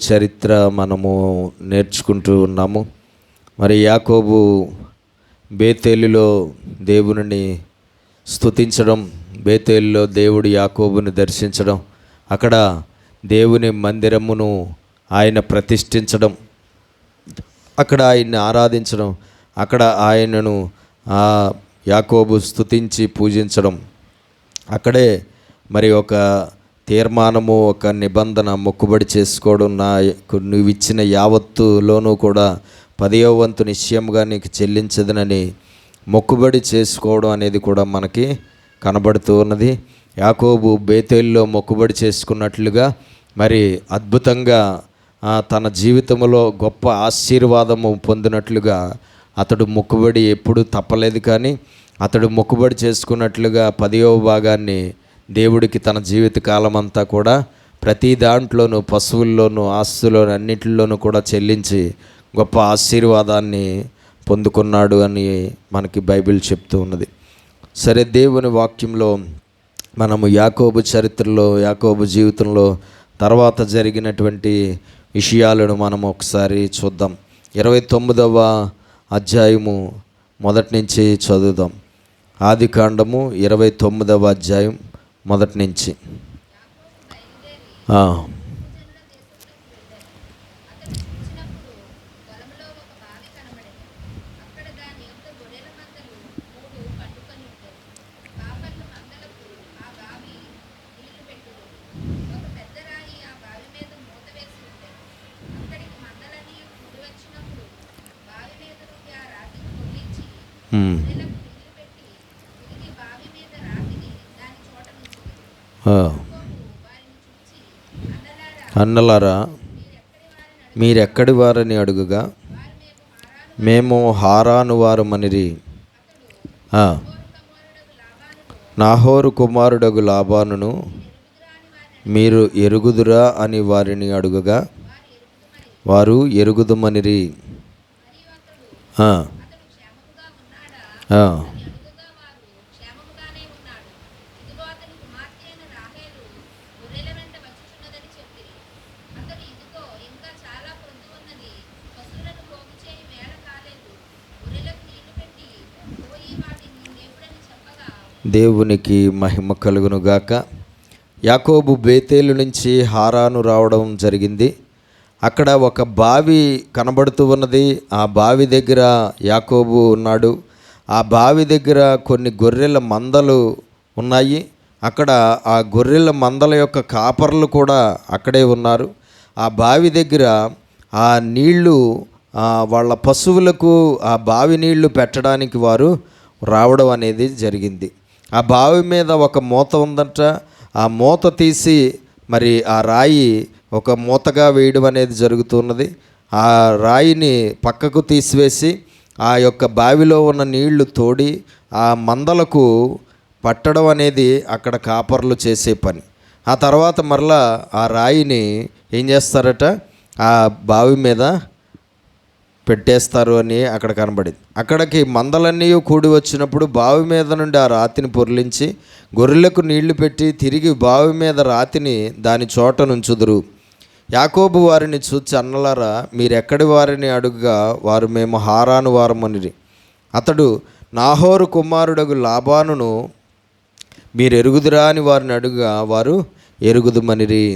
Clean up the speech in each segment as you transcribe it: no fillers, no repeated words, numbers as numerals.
చరిత్ర మనము నేర్చుకుంటూ ఉన్నాము. మరి యాకోబు బేతేలులో దేవుని స్తుతించడం, బేతేలులో దేవుడు యాకోబుని దర్శించడం, అక్కడ దేవుని మందిరమును ఆయన ప్రతిష్ఠించడం, అక్కడ ఆయన్ని ఆరాధించడం, అక్కడ ఆయనను యాకోబు స్తుతించి పూజించడం, అక్కడే మరి ఒక తీర్మానము, ఒక నిబంధన, మొక్కుబడి చేసుకోవడం, నువ్వు ఇచ్చిన యావత్తులోనూ కూడా 10వ వంతు నిశ్చయముగా నీకు చెల్లించదనని మొక్కుబడి చేసుకోవడం అనేది కూడా మనకి కనబడుతూ ఉన్నది. యాకోబు బేతేలులో మొక్కుబడి చేసుకున్నట్లుగా మరి అద్భుతంగా తన జీవితంలో గొప్ప ఆశీర్వాదము పొందినట్లుగా అతడు మొక్కుబడి ఎప్పుడూ తప్పలేదు. కానీ అతడు మొక్కుబడి చేసుకున్నట్లుగా 10వ భాగాన్ని దేవుడికి తన జీవిత కాలం అంతా కూడా ప్రతి దాంట్లోనూ, పశువుల్లోనూ, ఆస్తుల్లోనూ, అన్నిటిలోనూ కూడా చెల్లించి గొప్ప ఆశీర్వాదాన్ని పొందుకున్నాడు అని మనకి బైబిల్ చెప్తూ ఉన్నది. సరే, దేవుని వాక్యంలో మనము యాకోబు చరిత్రలో, యాకోబు జీవితంలో తర్వాత జరిగినటువంటి విషయాలను మనం ఒకసారి చూద్దాం. 29వ అధ్యాయము మొదటి నుంచి చదువుదాం. ఆదికాండము 29వ అధ్యాయం మొదటి నుంచి. అన్నలారా, మీరెక్కడి వారని అడుగుగా, మేము హారాను వారమనిరి. నాహోరు కుమారుడగు లాబానును మీరు ఎరుగుదురా అని వారిని అడుగగా, వారు ఎరుగుదుమనిరి. దేవునికి మహిమ కలుగునుగాక. యాకోబు బేతేలు నుంచి హారాను రావడం జరిగింది. అక్కడ ఒక బావి కనబడుతూ ఉన్నది. ఆ బావి దగ్గర యాకోబు ఉన్నాడు. ఆ బావి దగ్గర కొన్ని గొర్రెల మందలు ఉన్నాయి. అక్కడ ఆ గొర్రెల మందల యొక్క కాపర్లు కూడా అక్కడే ఉన్నారు. ఆ బావి దగ్గర ఆ నీళ్లు, వాళ్ళ పశువులకు ఆ బావి నీళ్లు పెట్టడానికి వారు రావడం అనేది జరిగింది. ఆ బావి మీద ఒక మూత ఉందంట. ఆ మూత తీసి మరి ఆ రాయి ఒక మూతగా వేయడం అనేది జరుగుతున్నది. ఆ రాయిని పక్కకు తీసివేసి ఆ యొక్క బావిలో ఉన్న నీళ్లు తోడి ఆ మందలకు పట్టడం అనేది అక్కడ కాపర్లు చేసే పని. ఆ తర్వాత మరలా ఆ రాయిని ఏం చేస్తారట, ఆ బావి మీద పెట్టేస్తారు అని అక్కడ కనబడింది. అక్కడికి మందలన్నీ కూడి వచ్చినప్పుడు బావి మీద నుండి ఆ రాతిని పొర్లించి గొర్రెలకు నీళ్లు పెట్టి తిరిగి బావి మీద రాతిని దాని చోట నుంచుదురు. యాకోబు వారిని చూచి, అన్నలారా, మీరెక్కడి వారిని అడుగుగా, వారు మేము హారాను వారమనిరి. అతడు నాహోరు కుమారుడగు లాబానును మీరు ఎరుగుదురా అని వారిని అడుగుగా, వారు ఎరుగుదుమనిరి.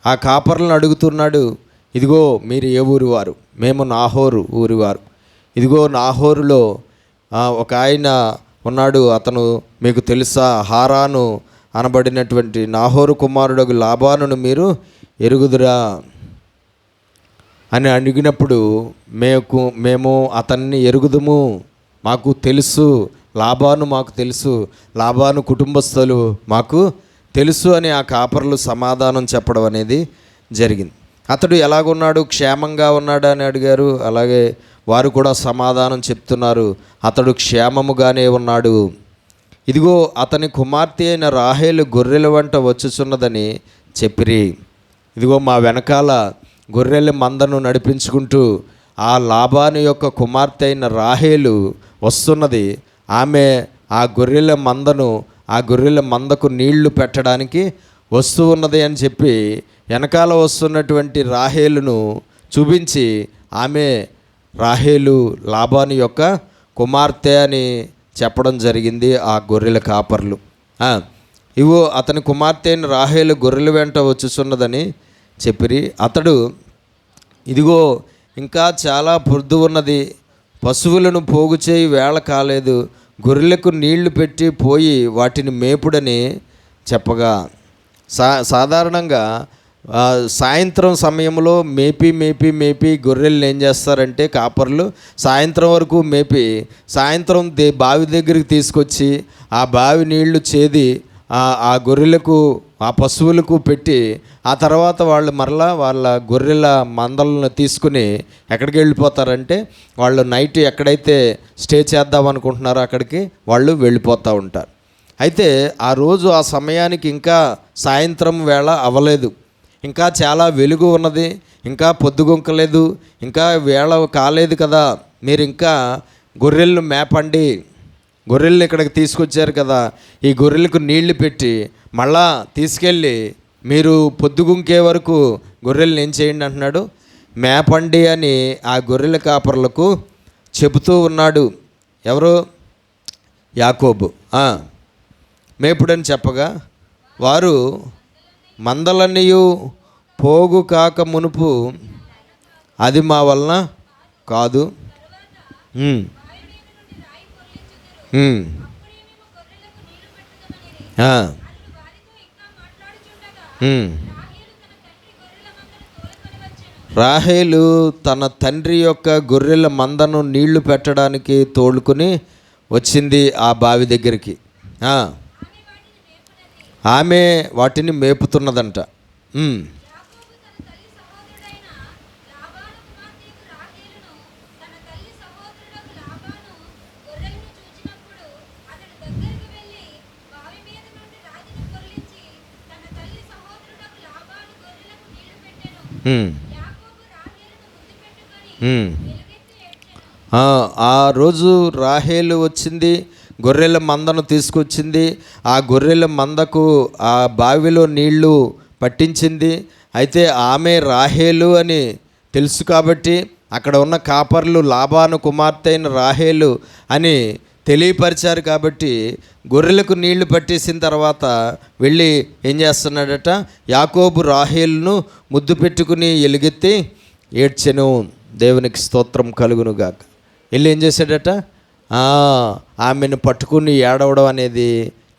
ఆ కాపర్లను అడుగుతున్నాడు, ఇదిగో మీరు ఏ ఊరి వారు? మేము నాహోరు ఊరివారు. ఇదిగో నాహోరులో ఒక ఆయన ఉన్నాడు, అతను మీకు తెలుసా? హారాను అనబడినటువంటి నాహోరు కుమారుడు లాబానును మీరు ఎరుగుదురా అని అడిగినప్పుడు, మేము అతన్ని ఎరుగుదుము, మాకు తెలుసు, లాబాను మాకు తెలుసు, లాబాను కుటుంబస్తులు మాకు తెలుసు అని ఆ కాపర్లు సమాధానం చెప్పడం అనేది జరిగింది. అతడు ఎలాగున్నాడు? క్షేమంగా ఉన్నాడా అని అడిగారు. అలాగే వారు కూడా సమాధానం చెప్తున్నారు, అతడు క్షేమముగానే ఉన్నాడు. ఇదిగో అతని కుమార్తె అయిన రాహేలు గొర్రెల వెంట వచ్చుచున్నదని చెప్పిరి. ఇదిగో మా వెనకాల గొర్రెల మందను నడిపించుకుంటూ ఆ లాబాను యొక్క కుమార్తె అయిన రాహేలు వస్తున్నది. ఆమె ఆ గొర్రెల మందకు నీళ్లు పెట్టడానికి వస్తూ ఉన్నది అని చెప్పి వెనకాల వస్తున్నటువంటి రాహేలును చూపించి ఆమె రాహేలు లాబాను యొక్క కుమార్తె అని చెప్పడం జరిగింది ఆ గొర్రెల కాపర్లు. ఇవో అతని కుమార్తె అయిన రాహేలు గొర్రెల వెంట వచ్చుచున్నదని చెప్పిరి. అతడు ఇదిగో ఇంకా చాలా పొద్దు ఉన్నది, పశువులను పోగు చేయి వేళ కాలేదు, గొర్రెలకు నీళ్లు పెట్టి పోయి వాటిని మేపుడని చెప్పగా, సాధారణంగా సాయంత్రం సమయంలో మేపి గొర్రెలను ఏం చేస్తారంటే కాపర్లు సాయంత్రం వరకు మేపి సాయంత్రం బావి దగ్గరికి తీసుకొచ్చి ఆ బావి నీళ్లు చేది ఆ గొర్రెలకు ఆ పశువులకు పెట్టి ఆ తర్వాత వాళ్ళు మరలా వాళ్ళ గొర్రెల మందలను తీసుకుని ఎక్కడికి వెళ్ళిపోతారంటే వాళ్ళు నైట్ ఎక్కడైతే స్టే చేద్దాం అనుకుంటున్నారో అక్కడికి వాళ్ళు వెళ్ళిపోతూ ఉంటారు. అయితే ఆ రోజు ఆ సమయానికి ఇంకా సాయంత్రం వేళ అవ్వలేదు, ఇంకా చాలా వెలుగు ఉన్నది, ఇంకా పొద్దుగుంకలేదు, ఇంకా వేళ కాలేదు కదా, మీరు ఇంకా గొర్రెలను మేపండి, గొర్రెలను ఇక్కడికి తీసుకొచ్చారు కదా, ఈ గొర్రెలకు నీళ్లు పెట్టి మళ్ళా తీసుకెళ్ళి మీరు పొద్దుగుంకే వరకు గొర్రెలను ఏం చేయండి అంటున్నాడు, మేపండి అని ఆ గొర్రెల కాపర్లకు చెబుతూ ఉన్నాడు. ఎవరు? యాకోబు. మేపుడని చెప్పగా వారు మందలన్నీయు పోగు కాక మునుపు అది మా వలన కాదు, రాహేలు తన తండ్రి యొక్క గొర్రెల మందను నీళ్లు పెట్టడానికి తోలుకుని వచ్చింది ఆ బావి దగ్గరికి. ఆమె వాటిని మేపుతున్నదంట. ఆ రోజు రాహేలు వచ్చింది, గొర్రెల మందను తీసుకొచ్చింది, ఆ గొర్రెల మందకు ఆ బావిలో నీళ్లు పట్టించింది. అయితే ఆమె రాహేలు అని తెలుసు కాబట్టి అక్కడ ఉన్న కాపర్లు లాబాను కుమార్తె అయిన రాహేలు అని తెలియపరిచారు కాబట్టి గొర్రెలకు నీళ్లు పట్టేసిన తర్వాత వెళ్ళి ఏం చేస్తున్నాడట, యాకోబు రాహేలును ముద్దు పెట్టుకుని ఎలుగెత్తి ఏడ్చెను. దేవునికి స్తోత్రం కలుగునుగాక. వెళ్ళి ఏం చేశాడట, ఆమెను పట్టుకుని ఏడవడం అనేది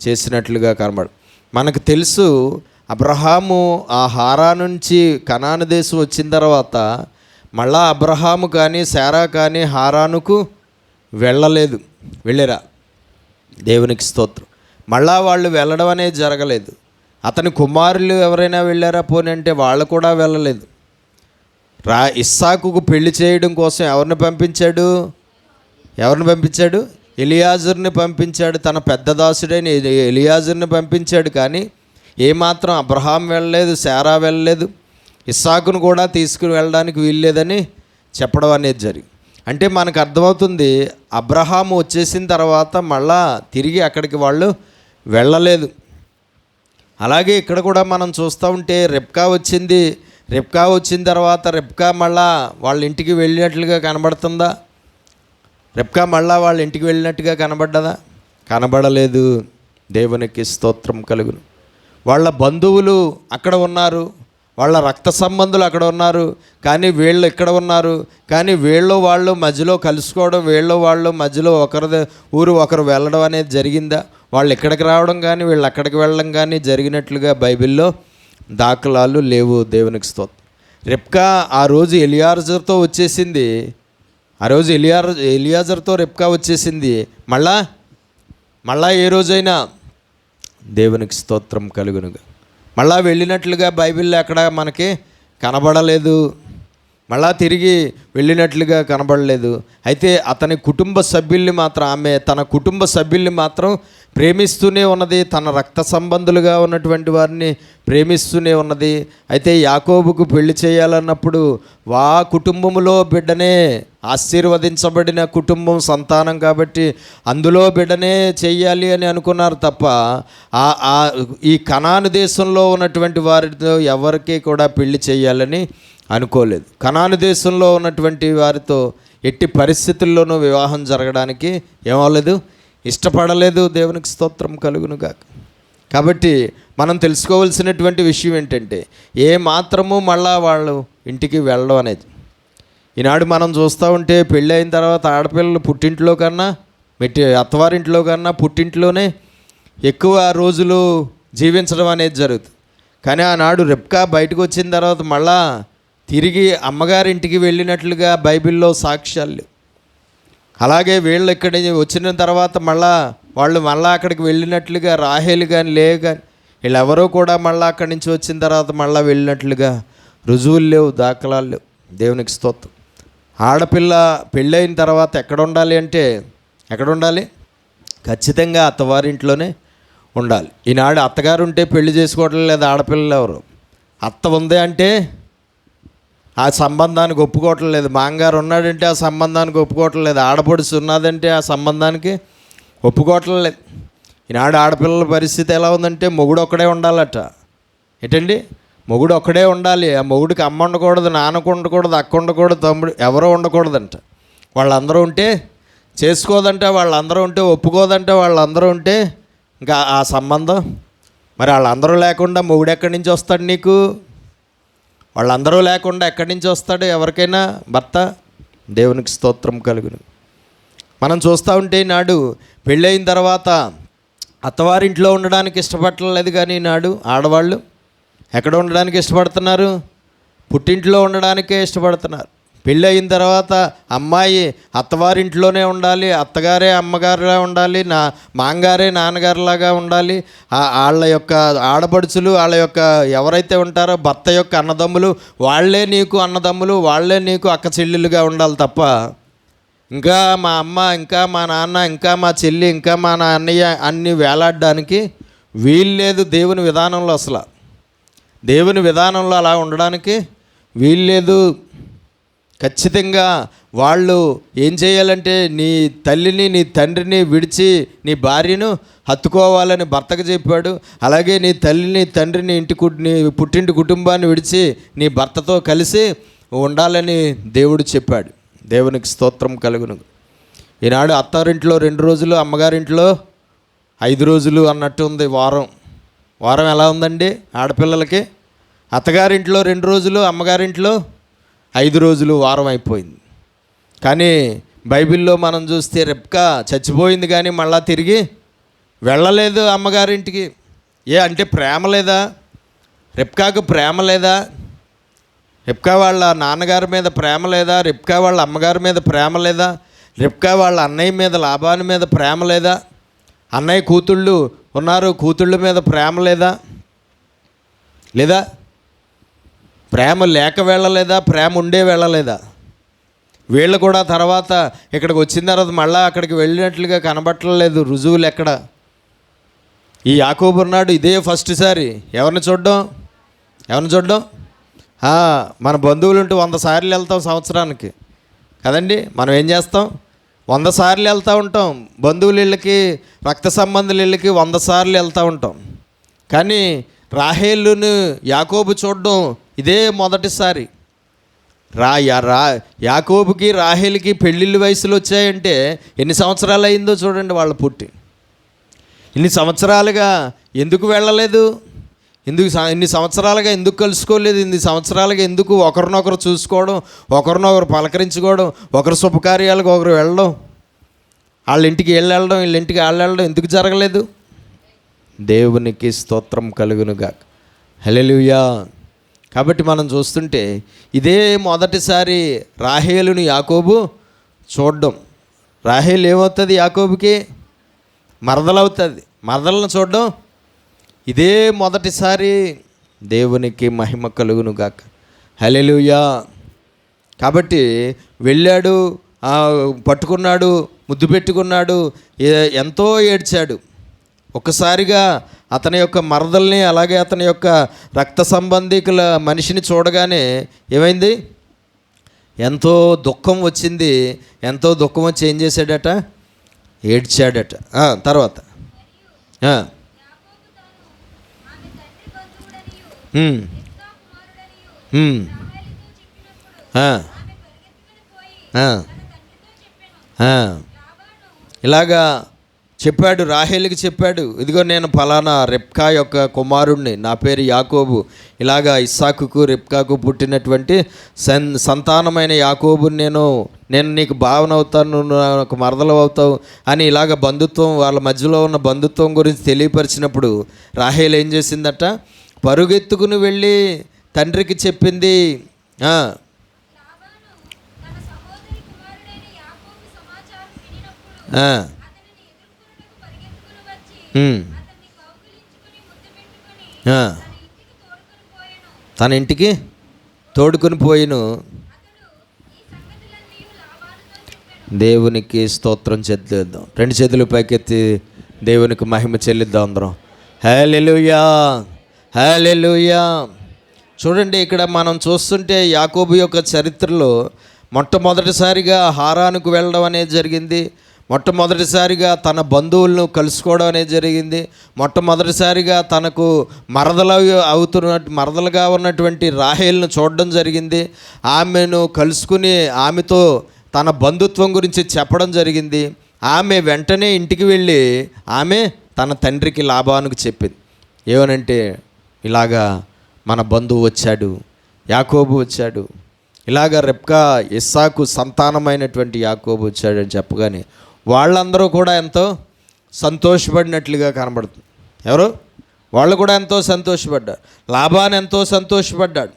చేసినట్లుగా కనబడు. మనకు తెలుసు అబ్రహాము ఆ హారా నుంచి కనాను దేశం వచ్చిన తర్వాత మళ్ళా అబ్రహాము కానీ శారా కానీ హారానుకు వెళ్ళలేదు. వెళ్ళారా? దేవునికి స్తోత్రం. మళ్ళా వాళ్ళు వెళ్ళడం అనేది జరగలేదు. అతని కుమారులు ఎవరైనా వెళ్ళారా పోనీ అంటే వాళ్ళు కూడా వెళ్ళలేదు. ఇస్సాకుకు పెళ్లి చేయడం కోసం ఎవరిని పంపించాడు? ఎలియాజరుని పంపించాడు. తన పెద్ద దాసుడైన ఎలియాజరుని పంపించాడు. కానీ ఏమాత్రం అబ్రహాం వెళ్ళలేదు, శారా వెళ్ళలేదు, ఇస్సాకును కూడా తీసుకుని వెళ్ళడానికి వీల్లేదని చెప్పడం అనేది జరిగింది. అంటే మనకు అర్థమవుతుంది అబ్రహాము వచ్చేసిన తర్వాత మళ్ళా తిరిగి అక్కడికి వాళ్ళు వెళ్ళలేదు. అలాగే ఇక్కడ కూడా మనం చూస్తూ ఉంటే రెబ్కా వచ్చిన తర్వాత రెబ్కా మళ్ళా వాళ్ళ ఇంటికి వెళ్ళినట్లుగా కనబడుతుందా? రెబ్కా మళ్ళా వాళ్ళ ఇంటికి వెళ్ళినట్టుగా కనబడ్డదా? కనబడలేదు. దేవునికి స్తోత్రం కలుగును. వాళ్ళ బంధువులు అక్కడ ఉన్నారు, వాళ్ళ రక్త సంబంధులు అక్కడ ఉన్నారు, కానీ వీళ్ళు ఇక్కడ ఉన్నారు. కానీ వీళ్ళు వాళ్ళు మధ్యలో కలుసుకోవడం, వీళ్ళు వాళ్ళు మధ్యలో ఊరు ఒకరు వెళ్ళడం అనేది జరిగిందా? వాళ్ళు ఇక్కడికి రావడం కానీ వీళ్ళు అక్కడికి వెళ్ళడం కానీ జరిగినట్లుగా బైబిల్లో దాఖలాలు లేవు. దేవునికి స్తోత్రం. రెబ్కా ఆ రోజు ఎలియాజరుతో వచ్చేసింది. ఎలియాజరుతో రెబ్కా వచ్చేసింది. మళ్ళా ఏ రోజైనా దేవునికి స్తోత్రం కలుగునుగా మళ్ళా వెళ్ళినట్లుగా బైబిల్లో ఎక్కడ మనకి కనబడలేదు. మళ్ళా తిరిగి వెళ్ళినట్లుగా కనబడలేదు. అయితే అతని కుటుంబ సభ్యుల్ని మాత్రం, ఆమె తన కుటుంబ సభ్యుల్ని మాత్రం ప్రేమిస్తూనే ఉన్నది. తన రక్త సంబంధులుగా ఉన్నటువంటి వారిని ప్రేమిస్తూనే ఉన్నది. అయితే యాకోబుకు పెళ్లి చేయాలన్నప్పుడు కుటుంబంలో బిడ్డనే, ఆశీర్వదించబడిన కుటుంబం సంతానం కాబట్టి అందులో బిడ్డనే చెయ్యాలి అని అనుకున్నారు తప్ప ఈ కనాను దేశంలో ఉన్నటువంటి వారితో ఎవరికి కూడా పెళ్లి చేయాలని అనుకోలేదు. కనాను దేశంలో ఉన్నటువంటి వారితో ఎట్టి పరిస్థితుల్లోనూ వివాహం జరగడానికి ఏమవలేదు, ఇష్టపడలేదు. దేవునికి స్తోత్రం కలుగునుగాక. కాబట్టి మనం తెలుసుకోవాల్సినటువంటి విషయం ఏంటంటే, ఏ మాత్రము మళ్ళా వాళ్ళు ఇంటికి వెళ్ళడం అనేది. ఈనాడు మనం చూస్తూ ఉంటే పెళ్ళి అయిన తర్వాత ఆడపిల్లలు పుట్టింట్లో కన్నా అత్తవారింట్లో కన్నా పుట్టింట్లోనే ఎక్కువ రోజులు జీవించడం అనేది జరుగుతుంది. కానీ ఆనాడు రెబ్కా బయటకు వచ్చిన తర్వాత మళ్ళా తిరిగి అమ్మగారింటికి వెళ్ళినట్లుగా బైబిల్లో సాక్ష్యాలు. అలాగే వీళ్ళు ఇక్కడి వచ్చిన తర్వాత వాళ్ళు మళ్ళీ అక్కడికి వెళ్ళినట్లుగా రాహేలు కానీ కానీ వీళ్ళెవరూ కూడా మళ్ళీ అక్కడి నుంచి వచ్చిన తర్వాత మళ్ళీ వెళ్ళినట్లుగా రుజువులు లేవు, దాఖలాలు లేవు. దేవునికి స్తోత్రం. ఆడపిల్ల పెళ్ళైన తర్వాత ఎక్కడ ఉండాలి అంటే ఎక్కడ ఉండాలి? ఖచ్చితంగా అత్తవారింట్లోనే ఉండాలి. ఈనాడు అత్తగారు ఉంటే పెళ్లి చేసుకోవటం లేదు ఆడపిల్లలు ఎవరు. అత్త ఉంది అంటే ఆ సంబంధానికి ఒప్పుకోవటం లేదు. మాంగారు ఉన్నాడంటే ఆ సంబంధానికి ఒప్పుకోవటం లేదు. ఆడపడుచు ఉన్నదంటే ఆ సంబంధానికి ఒప్పుకోవటం లేదు. ఈనాడు ఆడపిల్లల పరిస్థితి ఎలా ఉందంటే మొగుడు ఒక్కడే ఉండాలట. ఏంటండి? మొగుడు ఒక్కడే ఉండాలి. ఆ మొగుడికి అమ్మ ఉండకూడదు, నాన్నకు ఉండకూడదు, అక్క ఉండకూడదు, తమ్ముడు ఎవరో ఉండకూడదంట. వాళ్ళందరూ ఉంటే చేసుకోదంట, వాళ్ళందరూ ఉంటే ఒప్పుకోదంట, వాళ్ళందరూ ఉంటే ఇంకా ఆ సంబంధం. మరి వాళ్ళందరూ లేకుండా మొగుడు ఎక్కడి నుంచి వస్తాడు నీకు? వాళ్ళందరూ లేకుండా ఎక్కడి నుంచి వస్తాడు ఎవరికైనా భర్త? దేవునికి స్తోత్రం కలుగును. మనం చూస్తూ ఉంటే నాడు పెళ్ళైన తర్వాత అత్తవారింట్లో ఉండడానికి ఇష్టపడలేదు. కానీ నాడు ఆడవాళ్ళు ఎక్కడ ఉండడానికి ఇష్టపడుతున్నారు? పుట్టింట్లో ఉండడానికే ఇష్టపడుతున్నారు. పెళ్ళి అయిన తర్వాత అమ్మాయి అత్తవారింట్లోనే ఉండాలి, అత్తగారే అమ్మగారులా ఉండాలి, మాంగారే నాన్నగారులాగా ఉండాలి. వాళ్ళ యొక్క ఆడపడుచులు, వాళ్ళ యొక్క ఎవరైతే ఉంటారో భర్త యొక్క అన్నదమ్ములు, వాళ్ళే నీకు అన్నదమ్ములు, వాళ్ళే నీకు అక్క చెల్లెలుగా ఉండాలి తప్ప ఇంకా మా అమ్మ, ఇంకా మా నాన్న, ఇంకా మా చెల్లి, ఇంకా మా అన్నయ్య అన్నీ వేలాడడానికి వీల్లేదు. దేవుని విధానంలో అసలు దేవుని విధానంలో అలా ఉండడానికి వీల్లేదు. ఖచ్చితంగా వాళ్ళు ఏం చేయాలంటే నీ తల్లిని నీ తండ్రిని విడిచి నీ భార్యను హత్తుకోవాలని భర్తకు చెప్పాడు. అలాగే నీ తల్లిని తండ్రిని నీ పుట్టింటి కుటుంబాన్ని విడిచి నీ భర్తతో కలిసి ఉండాలని దేవుడు చెప్పాడు. దేవునికి స్తోత్రం కలుగును. ఈనాడు అత్తారింట్లో 2 రోజులు, అమ్మగారింట్లో 5 రోజులు అన్నట్టు ఉంది వారం ఎలా ఉందండి ఆడపిల్లలకి? అత్తగారింట్లో 2 రోజులు, అమ్మగారింట్లో 5 రోజులు వారం అయిపోయింది. కానీ బైబిల్లో మనం చూస్తే రెబ్కా చచ్చిపోయింది కానీ మళ్ళా తిరిగి వెళ్ళలేదు అమ్మగారింటికి. అంటే ప్రేమ లేదా? రెబ్కాకు ప్రేమ లేదా? రెబ్కా వాళ్ళ నాన్నగారి మీద ప్రేమ లేదా? రెబ్కా వాళ్ళ అమ్మగారి మీద ప్రేమ లేదా? రెబ్కా వాళ్ళ అన్నయ్య మీద లాభాని మీద ప్రేమ లేదా? అన్నయ్య కూతుళ్ళు ఉన్నారు, కూతుళ్ళ మీద ప్రేమ లేదా? ప్రేమ లేక వెళ్ళలేదా? ప్రేమ ఉండే వెళ్ళలేదా? వీళ్ళు కూడా తర్వాత ఇక్కడికి వచ్చిన తర్వాత మళ్ళీ అక్కడికి వెళ్ళినట్లుగా కనబట్టలేదు. రుజువులు ఎక్కడ? ఈ యాకోబు ఉన్నాడు, ఇదే ఫస్ట్ సారి ఎవరిని చూడడం? మన బంధువులు ఉంటే 100 సార్లు వెళ్తాం సంవత్సరానికి కదండి. మనం ఏం చేస్తాం? 100 సార్లు వెళ్తూ ఉంటాం. బంధువుల ఇళ్ళకి, రక్త సంబంధుల ఇళ్ళకి 100 సార్లు వెళ్తూ ఉంటాం. కానీ రాహేలును యాకోబు చూడడం ఇదే మొదటిసారి. యాకోబుకి రాహేలుకి పెళ్ళిళ్ళ వయసులు వచ్చాయంటే ఎన్ని సంవత్సరాలు అయిందో చూడండి. వాళ్ళు పుట్టి ఇన్ని సంవత్సరాలుగా ఎందుకు వెళ్ళలేదు? ఇన్ని సంవత్సరాలుగా ఎందుకు కలుసుకోలేదు? ఇన్ని సంవత్సరాలుగా ఎందుకు ఒకరినొకరు చూసుకోవడం, ఒకరినొకరు పలకరించుకోవడం, ఒకరు శుభకార్యాలకు ఒకరు వెళ్ళడం, వాళ్ళ ఇంటికి వెళ్ళడం, వీళ్ళ ఇంటికి వెళ్ళడం ఎందుకు జరగలేదు? దేవునికి స్తోత్రం కలుగునుగాక. హల్లెలూయా. కాబట్టి మనం చూస్తుంటే ఇదే మొదటిసారి రాహేలును యాకోబు చూడడం. రాహేలు ఏమవుతుంది? యాకోబుకి మరదలవుతుంది. మరదలను చూడడం ఇదే మొదటిసారి. దేవునికి మహిమ కలుగునుగాక. హల్లెలూయా. కాబట్టి వెళ్ళాడు, పట్టుకున్నాడు, ముద్దు పెట్టుకున్నాడు, ఎంతో ఏడ్చాడు. ఒక్కసారిగా అతని యొక్క మరదల్ని, అలాగే అతని యొక్క రక్త సంబంధికుల మనిషిని చూడగానే ఏమైంది? ఎంతో దుఃఖం వచ్చింది. ఎంతో దుఃఖం వచ్చి ఏం చేశాడట? ఏడ్చాడట. తర్వాత ఇలాగా చెప్పాడు, రాహేలుకి చెప్పాడు, ఇదిగో నేను ఫలానా రెబ్కా యొక్క కుమారుణ్ణి, నా పేరు యాకోబు, ఇలాగా ఇస్సాకుకు రెబ్కాకు పుట్టినటువంటి సంతానమైన యాకోబుని నేను నీకు భావనవుతాను, నువ్వు నాకు మరదలు అవుతావు అని ఇలాగ బంధుత్వం, వాళ్ళ మధ్యలో ఉన్న బంధుత్వం గురించి తెలియపరిచినప్పుడు రాహేలు ఏం చేసిందట? పరుగెత్తుకుని వెళ్ళి తండ్రికి చెప్పింది. తన ఇంటికి తోడుకొని పోయిను. దేవునికి స్తోత్రం చెల్లిద్దాం. 2 చేతులు పైకెత్తి దేవునికి మహిమ చెల్లిద్దాం అందరం. హల్లెలూయా, హల్లెలూయా. చూడండి, ఇక్కడ మనం చూస్తుంటే యాకోబు యొక్క చరిత్రలో మొట్టమొదటిసారిగా హారానుకు వెళ్ళడం అనేది జరిగింది. మొట్టమొదటిసారిగా తన బంధువులను కలుసుకోవడం అనేది జరిగింది. మొట్టమొదటిసారిగా తనకు మరదలుగా ఉన్నటువంటి రాహేలును చూడడం జరిగింది. ఆమెను కలుసుకుని ఆమెతో తన బంధుత్వం గురించి చెప్పడం జరిగింది. ఆమె వెంటనే ఇంటికి వెళ్ళి ఆమె తన తండ్రికి లాబానుకు చెప్పింది. ఏమనంటే, ఇలాగా మన బంధువు వచ్చాడు, యాకోబు వచ్చాడు, ఇలాగ రెబ్కా ఇస్సాకు సంతానమైనటువంటి యాకోబు వచ్చాడు అని చెప్పగానే వాళ్ళందరూ కూడా ఎంతో సంతోషపడినట్లుగా కనబడుతుంది. ఎవరు? వాళ్ళు కూడా ఎంతో సంతోషపడ్డారు. లాబాను ఎంతో సంతోషపడ్డాడు.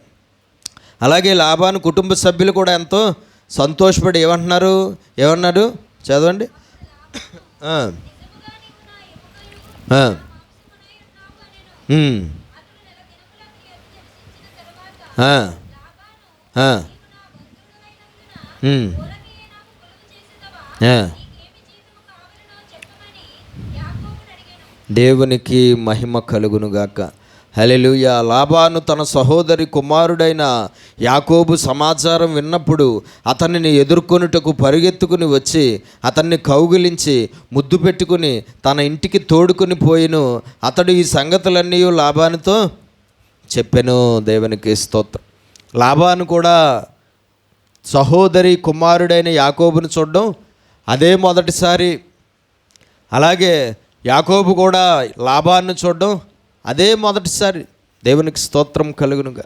అలాగే లాబాను కుటుంబ సభ్యులు కూడా ఎంతో సంతోషపడి ఏమన్నారు చదవండి. దేవునికి మహిమ కలుగునుగాక. హల్లెలూయా. లాబాను తన సహోదరి కుమారుడైన యాకోబు సమాచారం విన్నప్పుడు అతనిని ఎదుర్కొనుటకు పరిగెత్తుకుని వచ్చి అతన్ని కౌగిలించి ముద్దు పెట్టుకుని తన ఇంటికి తోడుకుని పోయిను. అతడు ఈ సంగతులన్నీ లాబానుతో చెప్పెను. దేవునికి స్తోత్రం. లాబాను కూడా సహోదరి కుమారుడైన యాకోబును చూడడం అదే మొదటిసారి. అలాగే యాకోబు కూడా లాబాను చూడడం అదే మొదటిసారి. దేవునికి స్తోత్రం కలుగునుగా.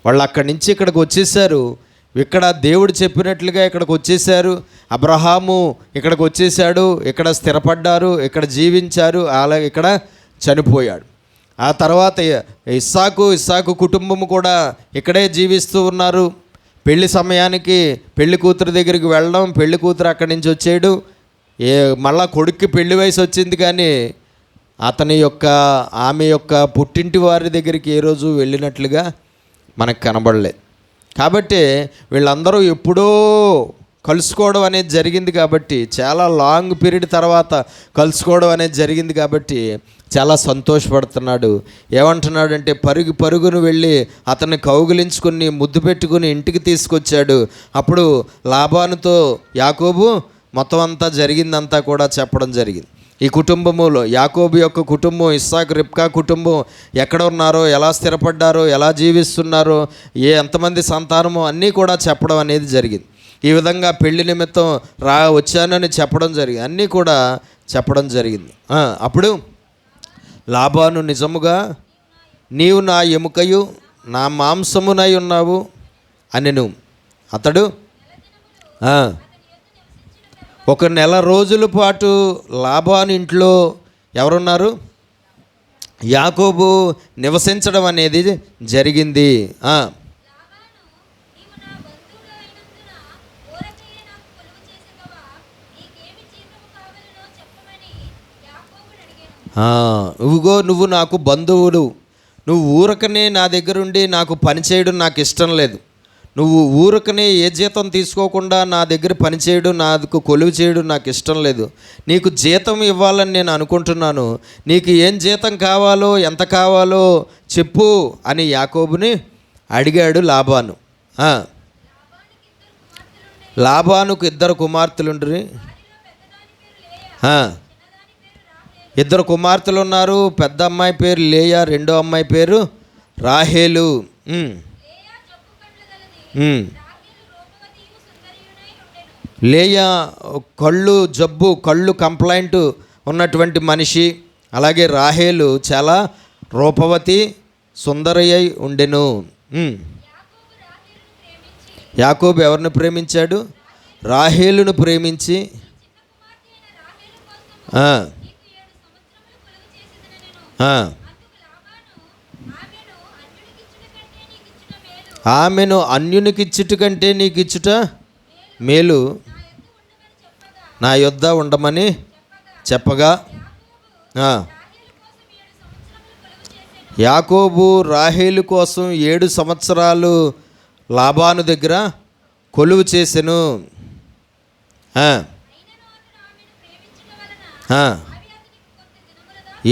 వాళ్ళు అక్కడి నుంచి ఇక్కడికి వచ్చేసారు. ఇక్కడ దేవుడు చెప్పినట్లుగా ఇక్కడికి వచ్చేసారు. అబ్రహాము ఇక్కడికి వచ్చేసాడు, ఇక్కడ స్థిరపడ్డారు, ఇక్కడ జీవించారు, అలాగే ఇక్కడ చనిపోయాడు. ఆ తర్వాత ఇస్సాకు కుటుంబము కూడా ఇక్కడే జీవిస్తూ ఉన్నారు. పెళ్లి సమయానికి పెళ్లి కూతురు దగ్గరికి వెళ్ళడం, పెళ్లి కూతురు అక్కడి నుంచి వచ్చేయడు. మళ్ళా కొడుక్కి పెళ్లి వయసు వచ్చింది, కానీ ఆమె యొక్క పుట్టింటి వారి దగ్గరికి ఏ రోజు వెళ్ళినట్లుగా మనకు కనబడలేదు. కాబట్టి వీళ్ళందరూ ఎప్పుడో కలుసుకోవడం అనేది జరిగింది. కాబట్టి చాలా లాంగ్ పీరియడ్ తర్వాత కలుసుకోవడం అనేది జరిగింది. కాబట్టి చాలా సంతోషపడుతున్నాడు. ఏమంటున్నాడంటే, పరుగును వెళ్ళి అతన్ని కౌగిలించుకుని ముద్దు పెట్టుకుని ఇంటికి తీసుకొచ్చాడు. అప్పుడు లాబానుతో యాకోబు మొత్తం అంతా జరిగిందంతా కూడా చెప్పడం జరిగింది. ఈ కుటుంబములో యాకోబు యొక్క కుటుంబం, ఇస్సాకు రెబ్కా కుటుంబం ఎక్కడ ఉన్నారో, ఎలా స్థిరపడ్డారో, ఎలా జీవిస్తున్నారో, ఎంతమంది సంతానమో అన్నీ కూడా చెప్పడం అనేది జరిగింది. ఈ విధంగా పెళ్లి నిమిత్తం వచ్చానని చెప్పడం జరిగింది. అన్నీ కూడా చెప్పడం జరిగింది. అప్పుడు లాబాను, నిజముగా నీవు నా ఎముకయు నా మాంసమునై ఉన్నావు అనెను. అతడు 1 నెల రోజుల పాటు లాబాను ఇంట్లో ఎవరున్నారు? యాకోబు నివసించడం అనేది జరిగింది. నువ్వు నాకు బంధువుడు, నువ్వు ఊరకనే నా దగ్గరుండి నాకు పని చేయడం నాకు ఇష్టం లేదు, నువ్వు ఊరకనే ఏ జీతం తీసుకోకుండా నా దగ్గర పనిచేయడం, నాకు కొలువు చేయడం నాకు ఇష్టం లేదు. నీకు జీతం ఇవ్వాలని నేను అనుకుంటున్నాను. నీకు ఏం జీతం కావాలో, ఎంత కావాలో చెప్పు అని యాకోబుని అడిగాడు లాబాను. లాబానుకు 2 కుమార్తెలుండ్రి. 2 కుమార్తెలు ఉన్నారు. పెద్ద అమ్మాయి పేరు లేయా, రెండో అమ్మాయి పేరు రాహేలు. లేయా కళ్ళు కంప్లైంట్ ఉన్నటువంటి మనిషి. అలాగే రాహేలు చాలా రూపవతి, సుందరి అయి ఉండెను. యాకోబు ఎవరిని ప్రేమించాడు? రాహేలును ప్రేమించి ఆమెను అన్యునికిచ్చుట కంటే నీకు ఇచ్చుట మేలు, నా యొద్ద ఉండమని చెప్పగా యాకోబు రాహేలు కోసం 7 సంవత్సరాలు లాబాను దగ్గర కొలువు చేసెను.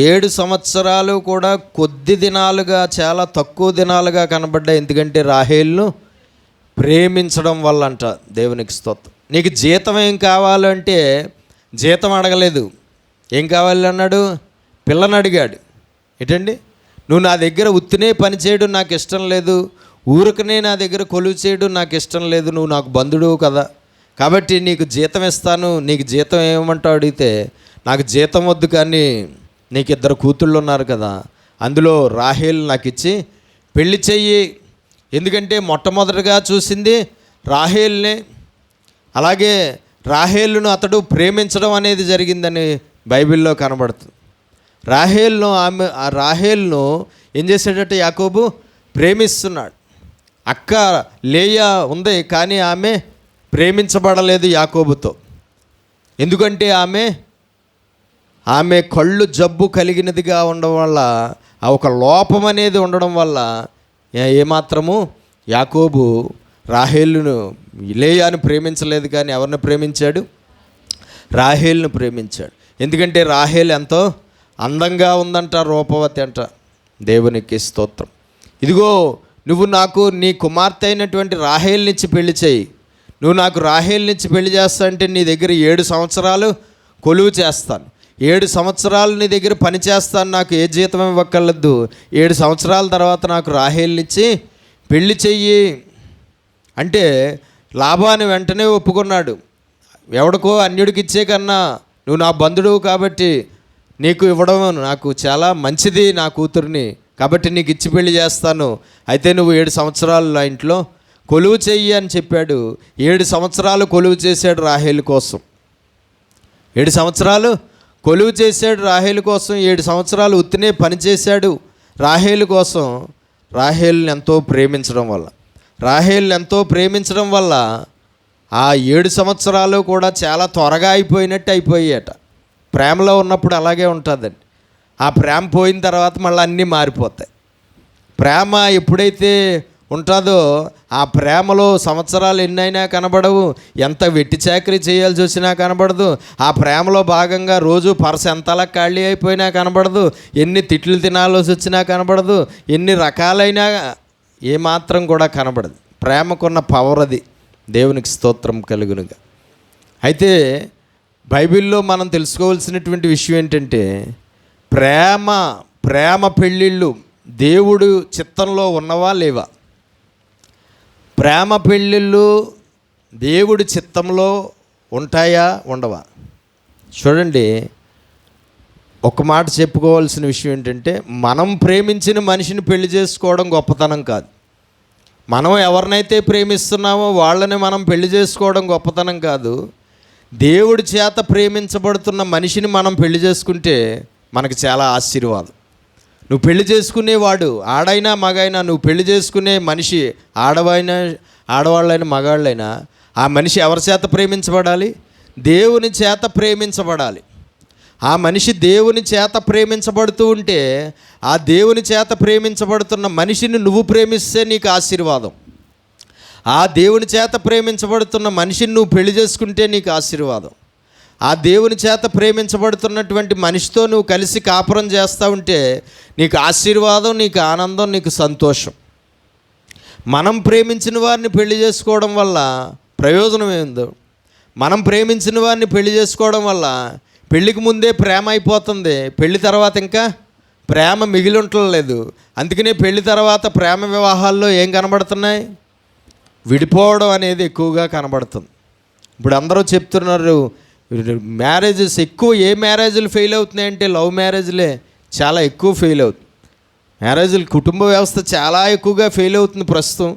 7 సంవత్సరాలు కూడా కొద్ది దినాలుగా, చాలా తక్కువ దినాలుగా కనబడ్డాయి. ఎందుకంటే రాహేలును ప్రేమించడం వల్ల అంట. దేవునికి స్తోత్రం. నీకు జీతం ఏం కావాలంటే జీతం అడగలేదు. ఏం కావాలి అన్నాడు? పిల్లని అడిగాడు. ఏంటండి, నువ్వు నా దగ్గర ఉత్తినే పని చేయడం నాకు ఇష్టం లేదు, ఊరికనే నా దగ్గర కొలువు చేయడం నాకు ఇష్టం లేదు, నువ్వు నాకు బంధుడు కదా, కాబట్టి నీకు జీతం ఇస్తాను. నీకు జీతం ఏమంటావు అడిగితే, నాకు జీతం వద్దు, కానీ నీకు 2 కూతుళ్ళు ఉన్నారు కదా, అందులో రాహేలు నాకు ఇచ్చి పెళ్లి చెయ్యి. ఎందుకంటే మొట్టమొదటిగా చూసింది రాహేల్నే. అలాగే రాహేలును అతడు ప్రేమించడం అనేది జరిగిందని బైబిల్లో కనబడుతుంది. రాహేలును ఏం చేశాడట? యాకోబు ప్రేమిస్తున్నాడు. అక్క లేయా ఉంది, కానీ ఆమె ప్రేమించబడలేదు యాకోబుతో. ఎందుకంటే ఆమె కళ్ళు జబ్బు కలిగినదిగా ఉండడం వల్ల, ఒక లోపం అనేది ఉండడం వల్ల ఏమాత్రము యాకోబు రాహేలును, లేయాను ప్రేమించలేదు. కానీ ఎవరిని ప్రేమించాడు? రాహేలును ప్రేమించాడు. ఎందుకంటే రాహేలు ఎంతో అందంగా ఉందంట, రూపవతి అంట. దేవునికి స్తోత్రం. ఇదిగో నువ్వు నాకు నీ కుమార్తె అయినటువంటి రాహేలునిచ్చి పెళ్లి చేయి. నువ్వు నాకు రాహేలునిచ్చి పెళ్లి చేస్తా అంటే నీ దగ్గర 7 సంవత్సరాలు కొలువు చేస్తాను, 7 సంవత్సరాలు నీ దగ్గర పని చేస్తాను, నాకు ఏ జీతం ఇవ్వక్కర్లేదు. 7 సంవత్సరాల తర్వాత నాకు రాహేలునిచ్చి పెళ్లి చెయ్యి అంటే లాబాను వెంటనే ఒప్పుకున్నాడు. ఎవడికో అన్యుడికి ఇచ్చే కన్నా నువ్వు నా బంధుడు కాబట్టి నీకు ఇవ్వడం నాకు చాలా మంచిది, నా కూతుర్ని, కాబట్టి నీకు ఇచ్చి పెళ్లి చేస్తాను. అయితే నువ్వు 7 సంవత్సరాలు నా ఇంట్లో కొలువు చెయ్యి అని చెప్పాడు. 7 సంవత్సరాలు కొలువు చేశాడు రాహేలు కోసం. 7 సంవత్సరాలు కొలువు చేశాడు రాహేలు కోసం. 7 సంవత్సరాలు ఉత్తినే పనిచేశాడు రాహేలు కోసం. రాహేలుని ఎంతో ప్రేమించడం వల్ల ఆ 7 సంవత్సరాలు కూడా చాలా త్వరగా అయిపోయాయట. ప్రేమలో ఉన్నప్పుడు అలాగే ఉంటుందండి. ఆ ప్రేమ పోయిన తర్వాత మళ్ళీ అన్నీ మారిపోతాయి. ప్రేమ ఎప్పుడైతే ఉంటుందో ఆ ప్రేమలో సంవత్సరాలు ఎన్నైనా కనబడవు, ఎంత వెట్టి చాకరీ చేయాల్సి వచ్చినా కనబడదు. ఆ ప్రేమలో భాగంగా రోజు పరస ఎంతలా ఖాళీ అయిపోయినా కనబడదు, ఎన్ని తిట్లు తినాల్సి వచ్చినా కనబడదు, ఎన్ని రకాలైనా ఏమాత్రం కూడా కనబడదు. ప్రేమకున్న పవర్ అది. దేవునికి స్తోత్రం కలుగునుగా. అయితే బైబిల్లో మనం తెలుసుకోవాల్సినటువంటి విషయం ఏంటంటే, ప్రేమ పెళ్ళిళ్ళు దేవుడు చిత్తంలో ఉన్నవా లేవా? ప్రేమ పెళ్ళిళ్ళు దేవుడి చిత్తంలో ఉంటాయా ఉండవా? చూడండి, ఒక మాట చెప్పుకోవాల్సిన విషయం ఏంటంటే, మనం ప్రేమించిన మనిషిని పెళ్లి చేసుకోవడం గొప్పతనం కాదు. మనం ఎవరినైతే ప్రేమిస్తున్నామో వాళ్ళని మనం పెళ్లి చేసుకోవడం గొప్పతనం కాదు. దేవుడి చేత ప్రేమించబడుతున్న మనిషిని మనం పెళ్లి చేసుకుంటే మనకు చాలా ఆశీర్వాదం. నువ్వు పెళ్లి చేసుకునేవాడు ఆడైనా మగైనా, నువ్వు పెళ్లి చేసుకునే మనిషి ఆడవాళ్ళైనా మగాళ్ళైనా, ఆ మనిషి ఎవరి చేత ప్రేమించబడాలి? దేవుని చేత ప్రేమించబడాలి. ఆ మనిషి దేవుని చేత ప్రేమించబడుతూ ఉంటే, ఆ దేవుని చేత ప్రేమించబడుతున్న మనిషిని నువ్వు ప్రేమిస్తే నీకు ఆశీర్వాదం. ఆ దేవుని చేత ప్రేమించబడుతున్న మనిషిని నువ్వు పెళ్లి చేసుకుంటే నీకు ఆశీర్వాదం. ఆ దేవుని చేత ప్రేమించబడుతున్నటువంటి మనిషితో నువ్వు కలిసి కాపురం చేస్తూ ఉంటే నీకు ఆశీర్వాదం, నీకు ఆనందం, నీకు సంతోషం. మనం ప్రేమించిన వారిని పెళ్లి చేసుకోవడం వల్ల ప్రయోజనం ఏందో, మనం ప్రేమించిన వారిని పెళ్లి చేసుకోవడం వల్ల పెళ్ళికి ముందే ప్రేమ అయిపోతుంది, పెళ్లి తర్వాత ఇంకా ప్రేమ మిగిలి ఉండలేదు. అందుకనే పెళ్లి తర్వాత ప్రేమ వివాహాల్లో ఏం కనబడుతున్నాయి? విడిపోవడం అనేది ఎక్కువగా కనబడుతుంది. ఇప్పుడు అందరూ చెప్తున్నారు మ్యారేజెస్ ఎక్కువ. ఏ మ్యారేజ్లు ఫెయిల్ అవుతున్నాయంటే లవ్ మ్యారేజ్లే చాలా ఎక్కువ ఫెయిల్ అవుతుంది. మ్యారేజ్లు, కుటుంబ వ్యవస్థ చాలా ఎక్కువగా ఫెయిల్ అవుతుంది ప్రస్తుతం.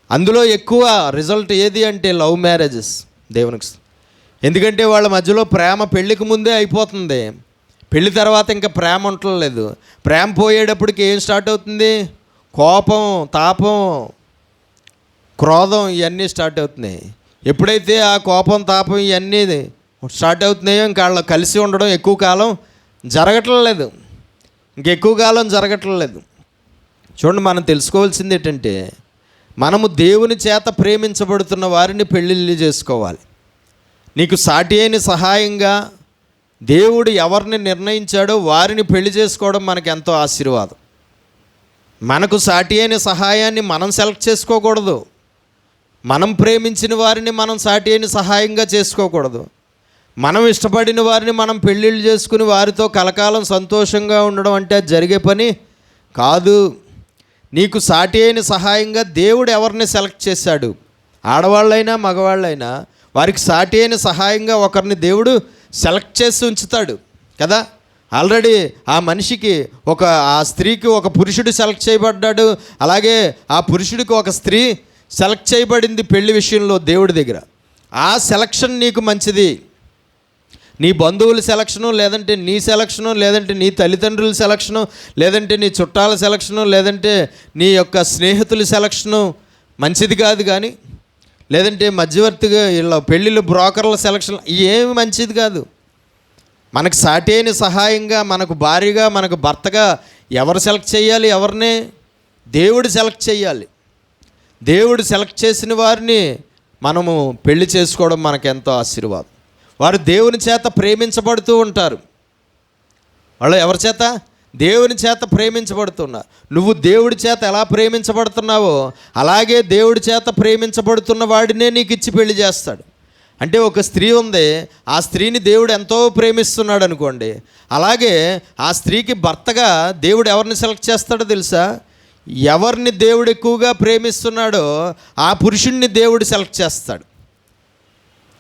అందులో ఎక్కువ రిజల్ట్ ఏది అంటే లవ్ మ్యారేజెస్. దేవునికి ఎందుకంటే వాళ్ళ మధ్యలో ప్రేమ పెళ్ళికి ముందే అయిపోతుంది, పెళ్ళి తర్వాత ఇంకా ప్రేమ ఉండలేదు. ప్రేమ పోయేటప్పటికి ఏం స్టార్ట్ అవుతుంది? కోపం, తాపం, క్రోధం ఇవన్నీ స్టార్ట్ అవుతున్నాయి. ఎప్పుడైతే ఆ కోపం, తాపం ఇవన్నీ స్టార్ట్ అవుతున్నాయో ఇంకా వాళ్ళు కలిసి ఉండడం ఎక్కువ కాలం జరగట్లేదు, ఇంకెక్కువ కాలం జరగట్లేదు. చూడండి, మనం తెలుసుకోవాల్సింది ఏంటంటే మనము దేవుని చేత ప్రేమించబడుతున్న వారిని పెళ్ళిళ్ళు చేసుకోవాలి. నీకు సాటి అయిన సహాయంగా దేవుడు ఎవరిని నిర్ణయించాడో వారిని పెళ్లి చేసుకోవడం మనకు ఎంతో ఆశీర్వాదం. మనకు సాటి అయిన సహాయాన్ని మనం సెలెక్ట్ చేసుకోకూడదు. మనం ప్రేమించిన వారిని మనం సాటి అయిన సహాయంగా చేసుకోకూడదు. మనం ఇష్టపడిన వారిని మనం పెళ్ళిళ్ళు చేసుకుని వారితో కలకాలం సంతోషంగా ఉండడం అంటే అది జరిగే పని కాదు. నీకు సాటి అయిన సహాయంగా దేవుడు ఎవరిని సెలెక్ట్ చేశాడు, ఆడవాళ్ళైనా మగవాళ్ళైనా వారికి సాటి అయిన సహాయంగా ఒకరిని దేవుడు సెలెక్ట్ చేసి ఉంచుతాడు కదా. ఆల్రెడీ ఆ మనిషికి ఆ స్త్రీకి ఒక పురుషుడు సెలెక్ట్ చేయబడ్డాడు, అలాగే ఆ పురుషుడికి ఒక స్త్రీ సెలెక్ట్ చేయబడింది పెళ్లి విషయంలో దేవుడి దగ్గర. ఆ సెలక్షన్ నీకు మంచిది. నీ బంధువుల సెలక్షను, లేదంటే నీ సెలక్షను, లేదంటే నీ తల్లిదండ్రుల సెలక్షను, లేదంటే నీ చుట్టాల సెలక్షను, లేదంటే నీ యొక్క స్నేహితుల సెలక్షను మంచిది కాదు. కానీ లేదంటే మధ్యవర్తిగా ఇలా పెళ్ళిళ్ళు బ్రోకర్ల సెలక్షన్ ఏమి మంచిది కాదు. మనకు సాటి అయిన సహాయంగా, మనకు భార్యగా, మనకు భర్తగా ఎవరు సెలెక్ట్ చేయాలి? ఎవరిని? దేవుడు సెలెక్ట్ చేయాలి. దేవుడు సెలెక్ట్ చేసిన వారిని మనము పెళ్లి చేసుకోవడం మనకు ఎంతో ఆశీర్వాదం. వారు దేవుని చేత ప్రేమించబడుతూ ఉంటారు. వాళ్ళు ఎవరి చేత? దేవుని చేత ప్రేమించబడుతున్నారు. నువ్వు దేవుడి చేత ఎలా ప్రేమించబడుతున్నావో అలాగే దేవుడి చేత ప్రేమించబడుతున్న వాడినే నీకు ఇచ్చి పెళ్లి చేస్తాడు. అంటే ఒక స్త్రీ ఉంది, ఆ స్త్రీని దేవుడు ఎంతో ప్రేమిస్తున్నాడు అనుకోండి, అలాగే ఆ స్త్రీకి భర్తగా దేవుడు ఎవరిని సెలెక్ట్ చేస్తాడో తెలుసా? ఎవరిని దేవుడు ఎక్కువగా ప్రేమిస్తున్నాడో ఆ పురుషుణ్ణి దేవుడు సెలెక్ట్ చేస్తాడు.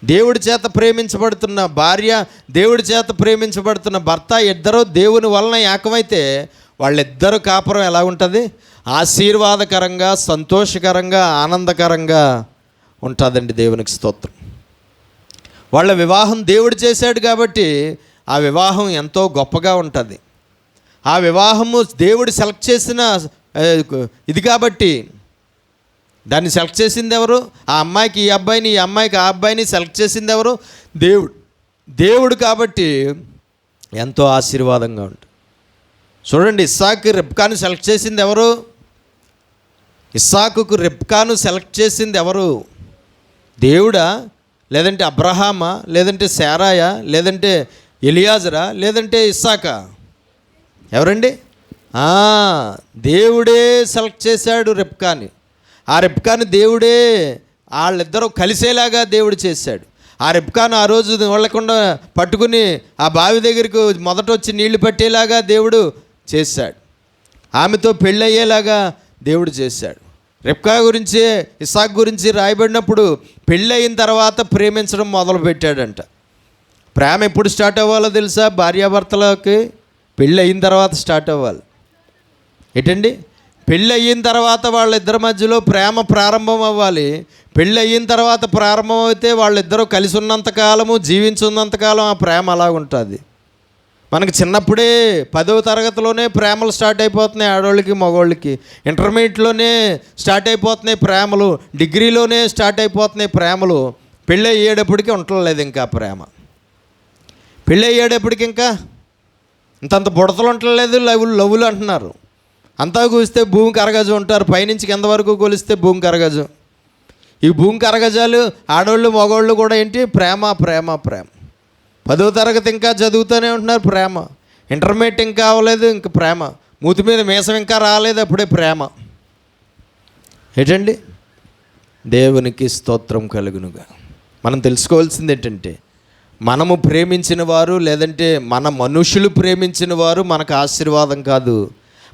దేవుడి చేత ప్రేమించబడుతున్న భార్య, దేవుడి చేత ప్రేమించబడుతున్న భర్త ఇద్దరూ దేవుని వలన ఏకమైతే వాళ్ళిద్దరు కాపురం ఎలా ఉంటుంది? ఆశీర్వాదకరంగా, సంతోషకరంగా, ఆనందకరంగా ఉంటుందండి. దేవునికి స్తోత్రం. వాళ్ళ వివాహం దేవుడు చేశాడు కాబట్టి ఆ వివాహం ఎంతో గొప్పగా ఉంటుంది. ఆ వివాహము దేవుడు సెలెక్ట్ చేసిన ఇది కాబట్టి దాన్ని సెలెక్ట్ చేసింది ఎవరు? ఆ అమ్మాయికి ఈ అబ్బాయిని, ఈ అమ్మాయికి ఆ అబ్బాయిని సెలెక్ట్ చేసింది ఎవరు? దేవుడు కాబట్టి ఎంతో ఆశీర్వాదంగా ఉంటుంది. చూడండి, ఇస్సాకు రెబ్కాను సెలెక్ట్ చేసింది ఎవరు? ఇస్సాకుకు రెబ్కాను సెలెక్ట్ చేసింది ఎవరు? దేవుడా? లేదంటే అబ్రహామా? లేదంటే శారాయా? లేదంటే ఎలియాజరా? లేదంటే ఇస్సాకా? ఎవరండి? దేవుడే సెలెక్ట్ చేశాడు రెబ్కాని. ఆ రెబ్కాను దేవుడే వాళ్ళిద్దరూ కలిసేలాగా దేవుడు చేశాడు. ఆ రెబ్కాను ఆ రోజు వాళ్ళకుండా పట్టుకుని ఆ బావి దగ్గరికి మొదట వచ్చి నీళ్లు పట్టేలాగా దేవుడు చేశాడు. ఆమెతో పెళ్ళయ్యేలాగా దేవుడు చేశాడు. రెబ్కా గురించి, ఇస్సాకు గురించి రాయబడినప్పుడు పెళ్ళయిన తర్వాత ప్రేమించడం మొదలుపెట్టాడంట. ప్రేమ ఎప్పుడు స్టార్ట్ అవ్వాలో తెలుసా? భార్యాభర్తలకి పెళ్ళి అయిన తర్వాత స్టార్ట్ అవ్వాలి. ఏంటండి? పెళ్ళి అయిన తర్వాత వాళ్ళిద్దరి మధ్యలో ప్రేమ ప్రారంభం అవ్వాలి. పెళ్ళి అయిన తర్వాత ప్రారంభం అయితే వాళ్ళిద్దరూ కలిసి ఉన్నంతకాలము, జీవించున్నంతకాలం ఆ ప్రేమ అలా ఉంటుంది. మనకి చిన్నప్పుడే 10వ తరగతిలోనే ప్రేమలు స్టార్ట్ అయిపోతున్నాయి ఆడవాళ్ళకి, మగవాళ్ళకి. ఇంటర్మీడియట్లోనే స్టార్ట్ అయిపోతున్నాయి ప్రేమలు, డిగ్రీలోనే స్టార్ట్ అయిపోతున్నాయి ప్రేమలు. పెళ్ళి అయ్యేటప్పటికి ఉండలేదు ఇంకా ప్రేమ. పెళ్ళి అయ్యేటప్పటికి ఇంకా ఇంతంత బుడతలు ఉండలేదు, లవ్వులు అంటున్నారు. అంతా కూలిస్తే భూమికి అరగజు ఉంటారు, పైనుంచి కింద వరకు కొలిస్తే భూమికి అరగజు. ఈ భూమి కరగజాలు ఆడవాళ్ళు మగవాళ్ళు కూడా ఏంటి? ప్రేమ ప్రేమ ప్రేమ. 10వ తరగతి ఇంకా చదువుతూనే ఉంటున్నారు, ప్రేమ. ఇంటర్మీడియట్ ఇంకా అవ్వలేదు, ఇంక ప్రేమ. మూతి మీద మీసం ఇంకా రాలేదు, అప్పుడే ప్రేమ. ఏంటండి? దేవునికి స్తోత్రం కలుగునుగా. మనం తెలుసుకోవాల్సింది ఏంటంటే, మనము ప్రేమించిన వారు, లేదంటే మన మనుషులు ప్రేమించిన వారు మనకు ఆశీర్వాదం కాదు.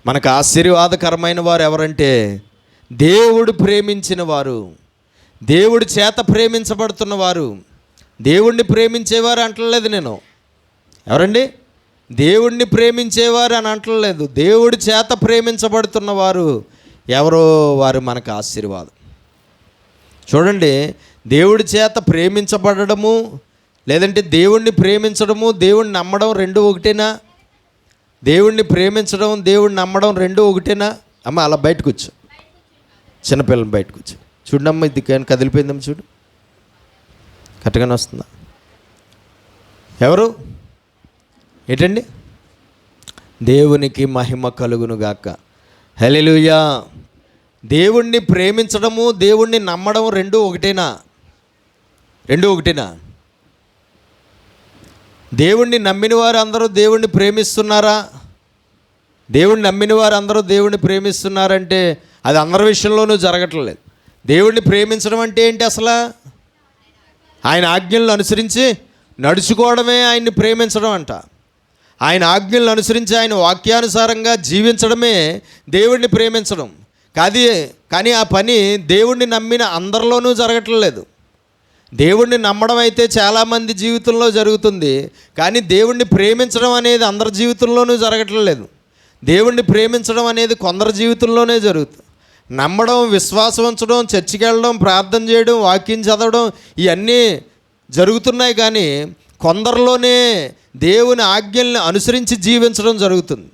మనకు ఆశీర్వాదకరమైన వారు ఎవరంటే దేవుడు ప్రేమించిన వారు, దేవుడి చేత ప్రేమించబడుతున్నవారు. దేవుణ్ణి ప్రేమించేవారు అంటలేదు నేను. ఎవరండి? దేవుణ్ణి ప్రేమించేవారు అని అంటలేదు. దేవుడి చేత ప్రేమించబడుతున్నవారు ఎవరో వారు మనకు ఆశీర్వాదం. చూడండి, దేవుడి చేత ప్రేమించబడము, లేదంటే దేవుణ్ణి ప్రేమించడము, దేవుణ్ణి నమ్మడం రెండు ఒకటేనా? దేవుణ్ణి ప్రేమించడం, దేవుణ్ణి నమ్మడం రెండు ఒకటేనా? అమ్మ అలా బయటకు వచ్చు, చిన్నపిల్లలు బయటకు వచ్చు. చూడమ్మా, ఇది కదిలిపోయిందమ్మ, చూడు, కరెక్ట్గానే వస్తుందా? ఎవరు? ఏంటండి? దేవునికి మహిమ కలుగునుగాక. హల్లెలూయా. దేవుణ్ణి ప్రేమించడము, దేవుణ్ణి నమ్మడం రెండు ఒకటేనా? రెండు ఒకటేనా? దేవుణ్ణి నమ్మిన వారు అందరూ దేవుణ్ణి ప్రేమిస్తున్నారా? దేవుణ్ణి నమ్మిన వారు అందరూ దేవుణ్ణి ప్రేమిస్తున్నారంటే అది అందరి విషయంలోనూ జరగట్లేదు. దేవుణ్ణి ప్రేమించడం అంటే ఏంటి అసలు? ఆయన ఆజ్ఞలను అనుసరించి నడుచుకోవడమే ఆయన్ని ప్రేమించడం అంట. ఆయన ఆజ్ఞలను అనుసరించి ఆయన వాక్యానుసారంగా జీవించడమే దేవుణ్ణి ప్రేమించడం. కానీ ఆ పని దేవుణ్ణి నమ్మిన అందరిలోనూ జరగట్లేదు. దేవుణ్ణి నమ్మడం అయితే చాలామంది జీవితంలో జరుగుతుంది, కానీ దేవుణ్ణి ప్రేమించడం అనేది అందరి జీవితంలోనూ జరగట్లేదు. దేవుణ్ణి ప్రేమించడం అనేది కొందరి జీవితంలోనే జరుగుతుంది. నమ్మడం, విశ్వాసం ఉంచడం, చర్చికి వెళ్ళడం, ప్రార్థన చేయడం, వాక్యం చదవడం ఇవన్నీ జరుగుతున్నాయి, కానీ కొందరిలోనే దేవుని ఆజ్ఞల్ని అనుసరించి జీవించడం జరుగుతుంది.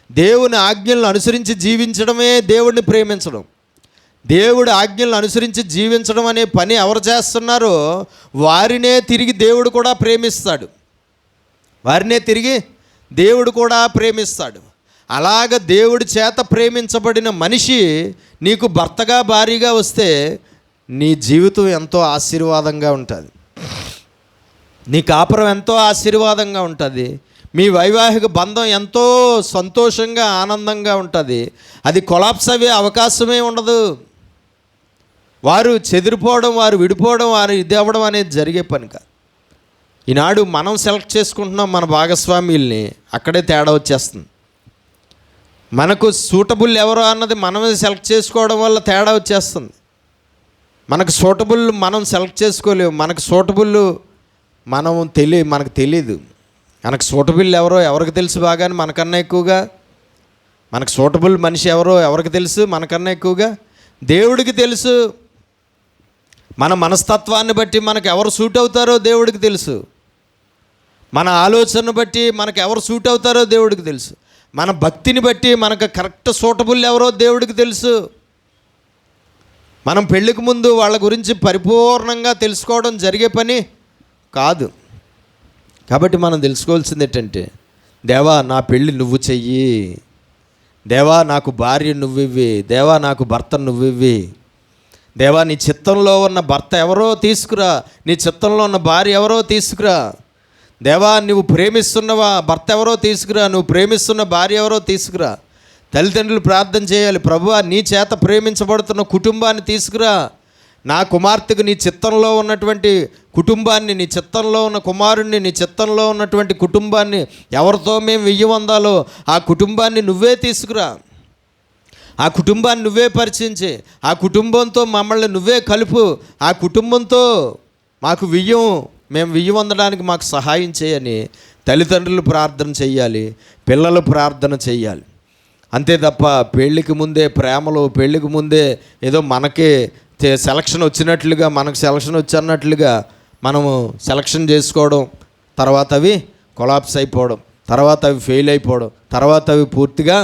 దేవుని ఆజ్ఞలను అనుసరించి జీవించడమే దేవుడిని ప్రేమించడం. దేవుడి ఆజ్ఞలను అనుసరించి జీవించడం అనే పని ఎవరు చేస్తున్నారో వారినే తిరిగి దేవుడు కూడా ప్రేమిస్తాడు. వారినే తిరిగి దేవుడు కూడా ప్రేమిస్తాడు. అలాగ దేవుడి చేత ప్రేమించబడిన మనిషి నీకు భర్తగా, భార్యగా వస్తే నీ జీవితం ఎంతో ఆశీర్వాదంగా ఉంటుంది. నీ కాపురం ఎంతో ఆశీర్వాదంగా ఉంటుంది. మీ వైవాహిక బంధం ఎంతో సంతోషంగా, ఆనందంగా ఉంటుంది. అది కొలాప్స్ అయ్యే అవకాశమే ఉండదు. వారు చెదిరిపోవడం, వారు విడిపోవడం, వారు ఇది అవ్వడం అనేది జరిగే పని కాదు. ఈనాడు మనం సెలెక్ట్ చేసుకుంటున్నాం మన భాగస్వామ్యుల్ని, అక్కడే తేడా వచ్చేస్తుంది. మనకు సూటబుల్ ఎవరో అన్నది మనమే సెలెక్ట్ చేసుకోవడం వల్ల తేడా వచ్చేస్తుంది. మనకు సూటబుల్ మనం సెలెక్ట్ చేసుకోలేము. మనకు సూటబుల్ మనకు తెలియదు. మనకు సూటబుల్ ఎవరో ఎవరికి తెలుసు బాగానే మనకన్నా ఎక్కువగా. మనకు సూటబుల్ మనిషి ఎవరో ఎవరికి తెలుసు మనకన్నా ఎక్కువగా దేవుడికి తెలుసు. మన మనస్తత్వాన్ని బట్టి మనకు ఎవరు సూట్ అవుతారో దేవుడికి తెలుసు. మన ఆలోచనను బట్టి మనకు ఎవరు సూట్ అవుతారో దేవుడికి తెలుసు. మన భక్తిని బట్టి మనకు కరెక్ట్ సూటబుల్ ఎవరో దేవుడికి తెలుసు. మనం పెళ్ళికి ముందు వాళ్ళ గురించి పరిపూర్ణంగా తెలుసుకోవడం జరిగే పని కాదు. కాబట్టి మనం తెలుసుకోవాల్సింది ఏంటంటే, దేవా నా పెళ్ళి నువ్వు చెయ్యి, దేవా నాకు భార్య నువ్వివ్వి, దేవా నాకు భర్త నువ్వివ్వి, దేవా నీ చిత్తంలో ఉన్న భర్త ఎవరో తీసుకురా, నీ చిత్తంలో ఉన్న భార్య ఎవరో తీసుకురా, దేవా నువ్వు ప్రేమిస్తున్నవా భర్త ఎవరో తీసుకురా, నువ్వు ప్రేమిస్తున్న భార్య ఎవరో తీసుకురా. తల్లిదండ్రులు ప్రార్థన చేయాలి, ప్రభువా నీ చేత ప్రేమించబడుతున్న కుటుంబాన్ని తీసుకురా. నా కుమార్తెకు నీ చిత్తంలో ఉన్నటువంటి కుటుంబాన్ని, నీ చిత్తంలో ఉన్న కుమారుణ్ణి, నీ చిత్తంలో ఉన్నటువంటి కుటుంబాన్ని ఎవరితో మేము వెయ్యవందాలో ఆ కుటుంబాన్ని నువ్వే తీసుకురా. ఆ కుటుంబాన్ని నువ్వే పరిచయించి, ఆ కుటుంబంతో మమ్మల్ని నువ్వే కలుపు. ఆ కుటుంబంతో మాకు మేము వెయ్యవందడానికి మాకు సహాయం చేయని తల్లిదండ్రులు ప్రార్థన చేయాలి, పిల్లలు ప్రార్థన చేయాలి. అంతే తప్ప పెళ్ళికి ముందే ప్రేమలో, పెళ్ళికి ముందే ఏదో మనకే సెలక్షన్ వచ్చినట్లుగా, మనకు సెలక్షన్ వచ్చన్నట్లుగా మనము సెలక్షన్ చేసుకోవడం, తర్వాత అవి కొలాప్స్ అయిపోవడం, తర్వాత అవి ఫెయిల్ అయిపోవడం, తర్వాత అవి పూర్తిగా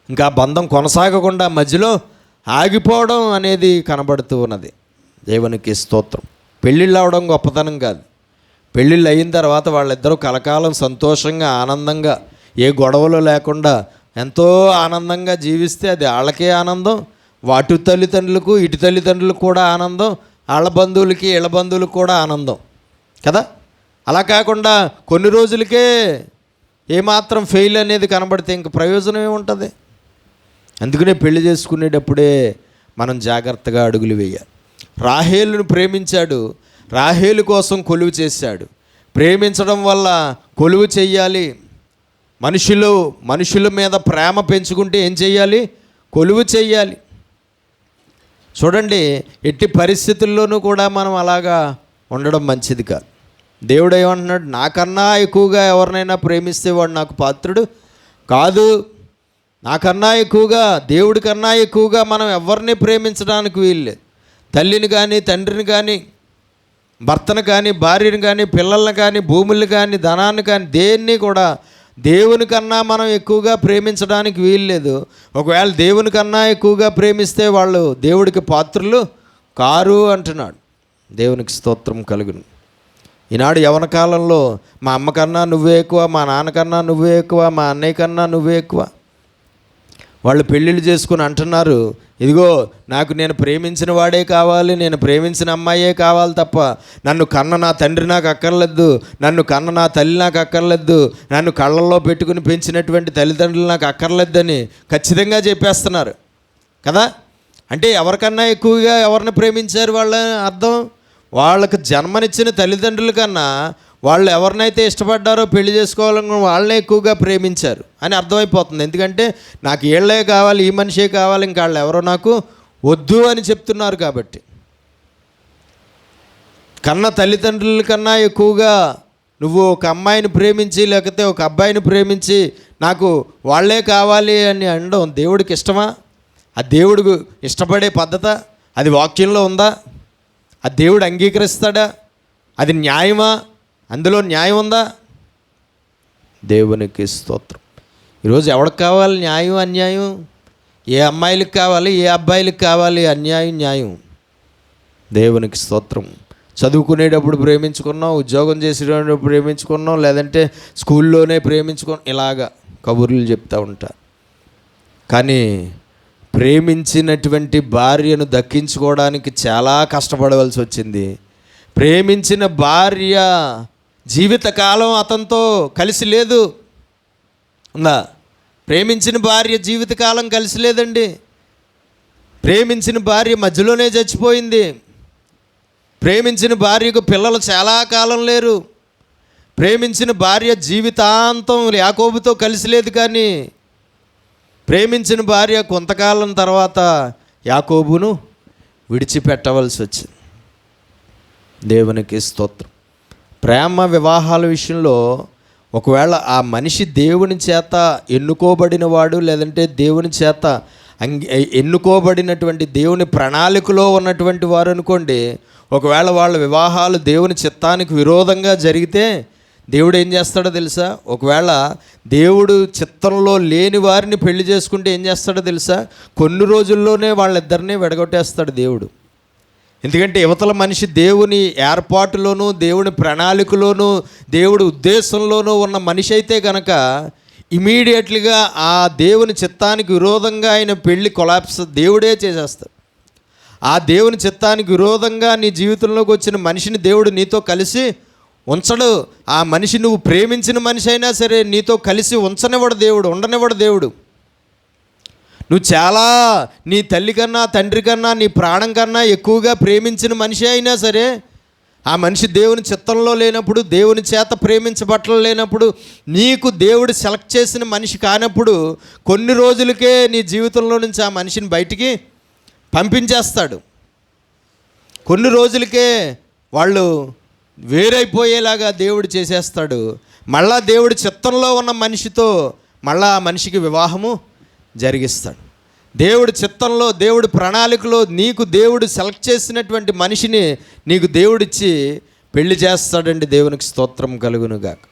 ఇంకా బంధం కొనసాగకుండా మధ్యలో ఆగిపోవడం అనేది కనబడుతూ ఉన్నది. దేవునికి స్తోత్రం. పెళ్ళిళ్ళు అవడం గొప్పతనం కాదు. పెళ్ళిళ్ళు అయిన తర్వాత వాళ్ళిద్దరూ కలకాలం సంతోషంగా, ఆనందంగా, ఏ గొడవలు లేకుండా ఎంతో ఆనందంగా జీవిస్తే అది వాళ్ళకే ఆనందం, అటు తల్లిదండ్రులకు ఇటు తల్లిదండ్రులకు కూడా ఆనందం, వాళ్ళ బంధువులకి వీళ్ళ బంధువులకు కూడా ఆనందం కదా. అలా కాకుండా కొన్ని రోజులకే ఏమాత్రం ఫెయిల్ అనేది కనబడితే ఇంక ప్రయోజనం ఏముంటుంది? అందుకనే పెళ్లి చేసుకునేటప్పుడే మనం జాగ్రత్తగా అడుగులు వేయాలి. రాహేలును ప్రేమించాడు, రాహేలు కోసం కొలువు చేశాడు. ప్రేమించడం వల్ల కొలువు చెయ్యాలి. మనుషుల మీద ప్రేమ పెంచుకుంటే ఏం చెయ్యాలి? కొలువు చెయ్యాలి. చూడండి, ఎట్టి పరిస్థితుల్లోనూ కూడా మనం అలాగా ఉండడం మంచిది కాదు. దేవుడు ఏమంటున్నాడు? నాకన్నా ఎక్కువగా ఎవరినైనా ప్రేమిస్తే వాడు నాకు పాత్రుడు కాదు. నాకన్నా ఎక్కువగా, దేవుడి కన్నా ఎక్కువగా మనం ఎవరిని ప్రేమించడానికి వీల్లేదు. తల్లిని కానీ, తండ్రిని కానీ, భర్తను కానీ, భార్యను కానీ, పిల్లల్ని కానీ, భూములు కానీ, ధనాన్ని కానీ, దేన్ని కూడా దేవుని కన్నా మనం ఎక్కువగా ప్రేమించడానికి వీల్లేదు. ఒకవేళ దేవుని కన్నా ఎక్కువగా ప్రేమిస్తే వాళ్ళు దేవుడికి పాత్రులు కారు అంటున్నాడు. దేవునికి స్తోత్రం కలుగును. ఈనాడు యవన కాలంలో మా అమ్మ కన్నా నువ్వే ఎక్కువ, మా నాన్నకన్నా నువ్వే ఎక్కువ, మా అన్నయ్య కన్నా నువ్వే ఎక్కువ. వాళ్ళు పెళ్ళిళ్ళు చేసుకుని అంటున్నారు, ఇదిగో నాకు నేను ప్రేమించిన వాడే కావాలి, నేను ప్రేమించిన అమ్మాయే కావాలి తప్ప నన్ను కన్న నా తండ్రి నాకు అక్కర్లేదు, నన్ను కన్న నా తల్లి నాకు అక్కర్లేదు, నన్ను కళ్ళల్లో పెట్టుకుని పెంచినటువంటి తల్లిదండ్రులు నాకు అక్కర్లేదని ఖచ్చితంగా చెప్పేస్తున్నారు కదా. అంటే ఎవరికన్నా ఎక్కువగా ఎవరిని ప్రేమించారు వాళ్ళ అర్థం? వాళ్ళకు జన్మనిచ్చిన తల్లిదండ్రుల కన్నా వాళ్ళు ఎవరినైతే ఇష్టపడ్డారో పెళ్లి చేసుకోవాలని వాళ్ళనే ఎక్కువగా ప్రేమించారు అని అర్థమైపోతుంది. ఎందుకంటే నాకు వీళ్ళే కావాలి, ఈ మనిషే కావాలి, ఇంకా వాళ్ళు ఎవరో నాకు వద్దు అని చెప్తున్నారు. కాబట్టి కన్న తల్లిదండ్రుల కన్నా ఎక్కువగా నువ్వు ఒక అమ్మాయిని ప్రేమించి లేకపోతే ఒక అబ్బాయిని ప్రేమించి నాకు వాళ్ళే కావాలి అని అనడం దేవుడికి ఇష్టమా? ఆ దేవుడికి ఇష్టపడే పద్ధత అది వాక్యంలో ఉందా? ఆ దేవుడు అంగీకరిస్తాడా? అది న్యాయమా? అందులో న్యాయం ఉందా? దేవునికి స్తోత్రం. ఈరోజు ఎవరికి కావాలి న్యాయం, అన్యాయం? ఏ అమ్మాయిలకు కావాలి, ఏ అబ్బాయిలకు కావాలి అన్యాయం, న్యాయం? దేవునికి స్తోత్రం. చదువుకునేటప్పుడు ప్రేమించుకున్నాం, ఉద్యోగం చేసేటప్పుడు ప్రేమించుకున్నాం, లేదంటే స్కూల్లోనే ప్రేమించుకున్నాం, ఇలాగా కబుర్లు చెప్తూ ఉంటారు. కానీ ప్రేమించినటువంటి భార్యను దక్కించుకోవడానికి చాలా కష్టపడవలసి వచ్చింది. ప్రేమించిన భార్య జీవితకాలం అతనితో కలిసి లేదు. ఉందా? ప్రేమించిన భార్య జీవితకాలం కలిసి లేదండి. ప్రేమించిన భార్య మధ్యలోనే చచ్చిపోయింది. ప్రేమించిన భార్యకు పిల్లలు చాలా కాలం లేరు. ప్రేమించిన భార్య జీవితాంతం యాకోబుతో కలిసి లేదు. కానీ ప్రేమించిన భార్య కొంతకాలం తర్వాత యాకోబును విడిచిపెట్టవలసి వచ్చింది. దేవునికి స్తోత్రం. ప్రేమ వివాహాల విషయంలో ఒకవేళ ఆ మనిషి దేవుని చేత ఎన్నుకోబడిన వాడు, లేదంటే దేవుని చేత ఎన్నుకోబడినటువంటి దేవుని ప్రణాళికలో ఉన్నటువంటి వారు అనుకోండి, ఒకవేళ వాళ్ళ వివాహాలు దేవుని చిత్తానికి విరోధంగా జరిగితే దేవుడు ఏం చేస్తాడో తెలుసా? ఒకవేళ దేవుడు చిత్తంలో లేని వారిని పెళ్లి చేసుకుంటే ఏం చేస్తాడో తెలుసా? కొన్ని రోజుల్లోనే వాళ్ళిద్దరినీ విడగొట్టేస్తాడు దేవుడు. ఎందుకంటే యువతల మనిషి దేవుని ఏర్పాటులోనూ, దేవుని ప్రణాళికలోనూ, దేవుడి ఉద్దేశంలోనూ ఉన్న మనిషి అయితే కనుక ఇమీడియట్లీగా ఆ దేవుని చిత్తానికి విరోధంగా ఆయన పెళ్లి కొలాప్స్ దేవుడే చేసేస్తాడు. ఆ దేవుని చిత్తానికి విరోధంగా నీ జీవితంలోకి వచ్చిన మనిషిని దేవుడు నీతో కలిసి ఉంచడు. ఆ మనిషి నువ్వు ప్రేమించిన మనిషి అయినా సరే నీతో కలిసి ఉంచనివ్వడు దేవుడు, ఉండనివ్వడు దేవుడు. నువ్వు చాలా నీ తల్లి కన్నా, తండ్రి కన్నా, నీ ప్రాణం కన్నా ఎక్కువగా ప్రేమించిన మనిషి అయినా సరే ఆ మనిషి దేవుని చిత్తంలో లేనప్పుడు, దేవుని చేత ప్రేమించబట్టలు లేనప్పుడు, నీకు దేవుడు సెలెక్ట్ చేసిన మనిషి కానప్పుడు కొన్ని రోజులకే నీ జీవితంలో నుంచి ఆ మనిషిని బయటికి పంపించేస్తాడు. కొన్ని రోజులకే వాళ్ళు వేరైపోయేలాగా దేవుడు చేసేస్తాడు. మళ్ళా దేవుడి చిత్తంలో ఉన్న మనిషితో మళ్ళా ఆ మనిషికి వివాహము జరిగిస్తాడు. దేవుడి చిత్తంలో, దేవుడి ప్రణాళికలో నీకు దేవుడు సెలెక్ట్ చేసినటువంటి మనిషిని నీకు దేవుడిచ్చి పెళ్లి చేస్తాడండి. దేవునికి స్తోత్రం కలుగునుగాక.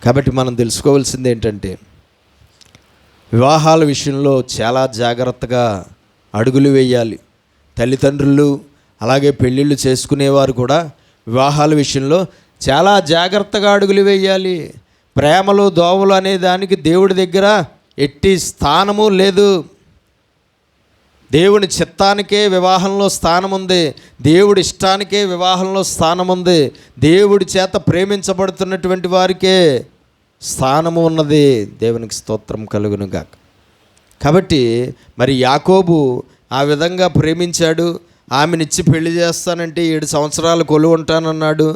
కాబట్టి మనం తెలుసుకోవాల్సింది ఏంటంటే వివాహాల విషయంలో చాలా జాగ్రత్తగా అడుగులు వేయాలి. తల్లిదండ్రులు అలాగే పెళ్ళిళ్ళు చేసుకునేవారు కూడా వివాహాల విషయంలో చాలా జాగ్రత్తగా అడుగులు వేయాలి. ప్రేమలు దోవలు అనే దానికి దేవుడి దగ్గర ఎట్టి స్థానము లేదు. దేవుని చిత్తానికే వివాహంలో స్థానం ఉంది. దేవుడి ఇష్టానికే వివాహంలో స్థానం ఉంది. దేవుడి చేత ప్రేమించబడుతున్నటువంటి వారికే స్థానము ఉన్నది. దేవునికి స్తోత్రం కలుగును గాక. కాబట్టి మరి యాకోబు ఆ విధంగా ప్రేమించాడు. ఆమెనిచ్చి పెళ్లి చేస్తానంటే 7 సంవత్సరాలు కొలువు ఉంటానన్నాడు.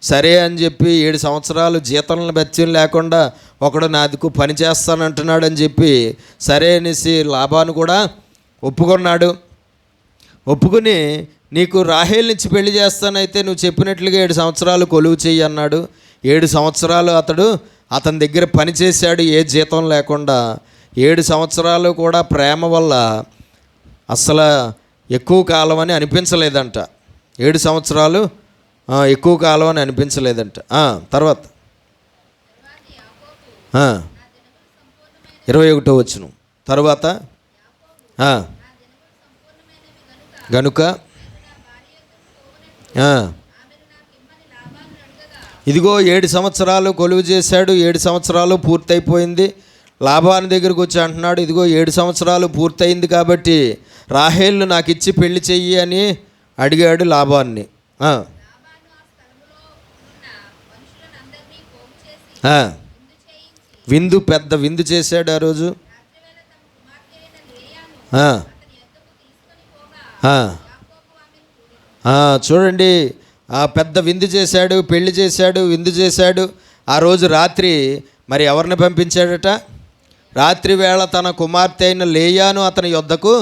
సరే అని చెప్పి 7 సంవత్సరాలు జీతంలో బెత్యం లేకుండా ఒకడు నాదికు పని చేస్తానంటున్నాడు అని చెప్పి సరే అనేసి లాబాను కూడా ఒప్పుకున్నాడు. ఒప్పుకుని నీకు రాహేల్నిచ్చి పెళ్లి చేస్తానైతే నువ్వు చెప్పినట్లుగా 7 సంవత్సరాలు కొలువు చెయ్యి అన్నాడు. 7 సంవత్సరాలు అతని దగ్గర పని చేశాడు, ఏ జీతం లేకుండా. 7 సంవత్సరాలు కూడా ప్రేమ వల్ల అసలు ఎక్కువ కాలం అని అనిపించలేదంట. 7 సంవత్సరాలు ఎక్కువ కాలం అని అనిపించలేదంట. తర్వాత 21వ వచనం తర్వాత గనుక ఇదిగో 7 సంవత్సరాలు కొలువు చేశాడు. 7 సంవత్సరాలు పూర్తయిపోయింది. లాబాను దగ్గరకు వచ్చి అంటున్నాడు, ఇదిగో 7 సంవత్సరాలు పూర్తయింది కాబట్టి రాహేల్ను నాకు ఇచ్చి పెళ్లి చెయ్యి అని అడిగాడు లాబాన్ని. పెద్ద విందు చేశాడు ఆ రోజు. చూడండి, పెద్ద విందు చేశాడు, పెళ్లి చేశాడు, విందు చేశాడు. ఆ రోజు రాత్రి మరి ఎవరిని పంపించాడట? రాత్రి వేళ తన కుమార్తె అయిన లేయాను అతని యొద్దకు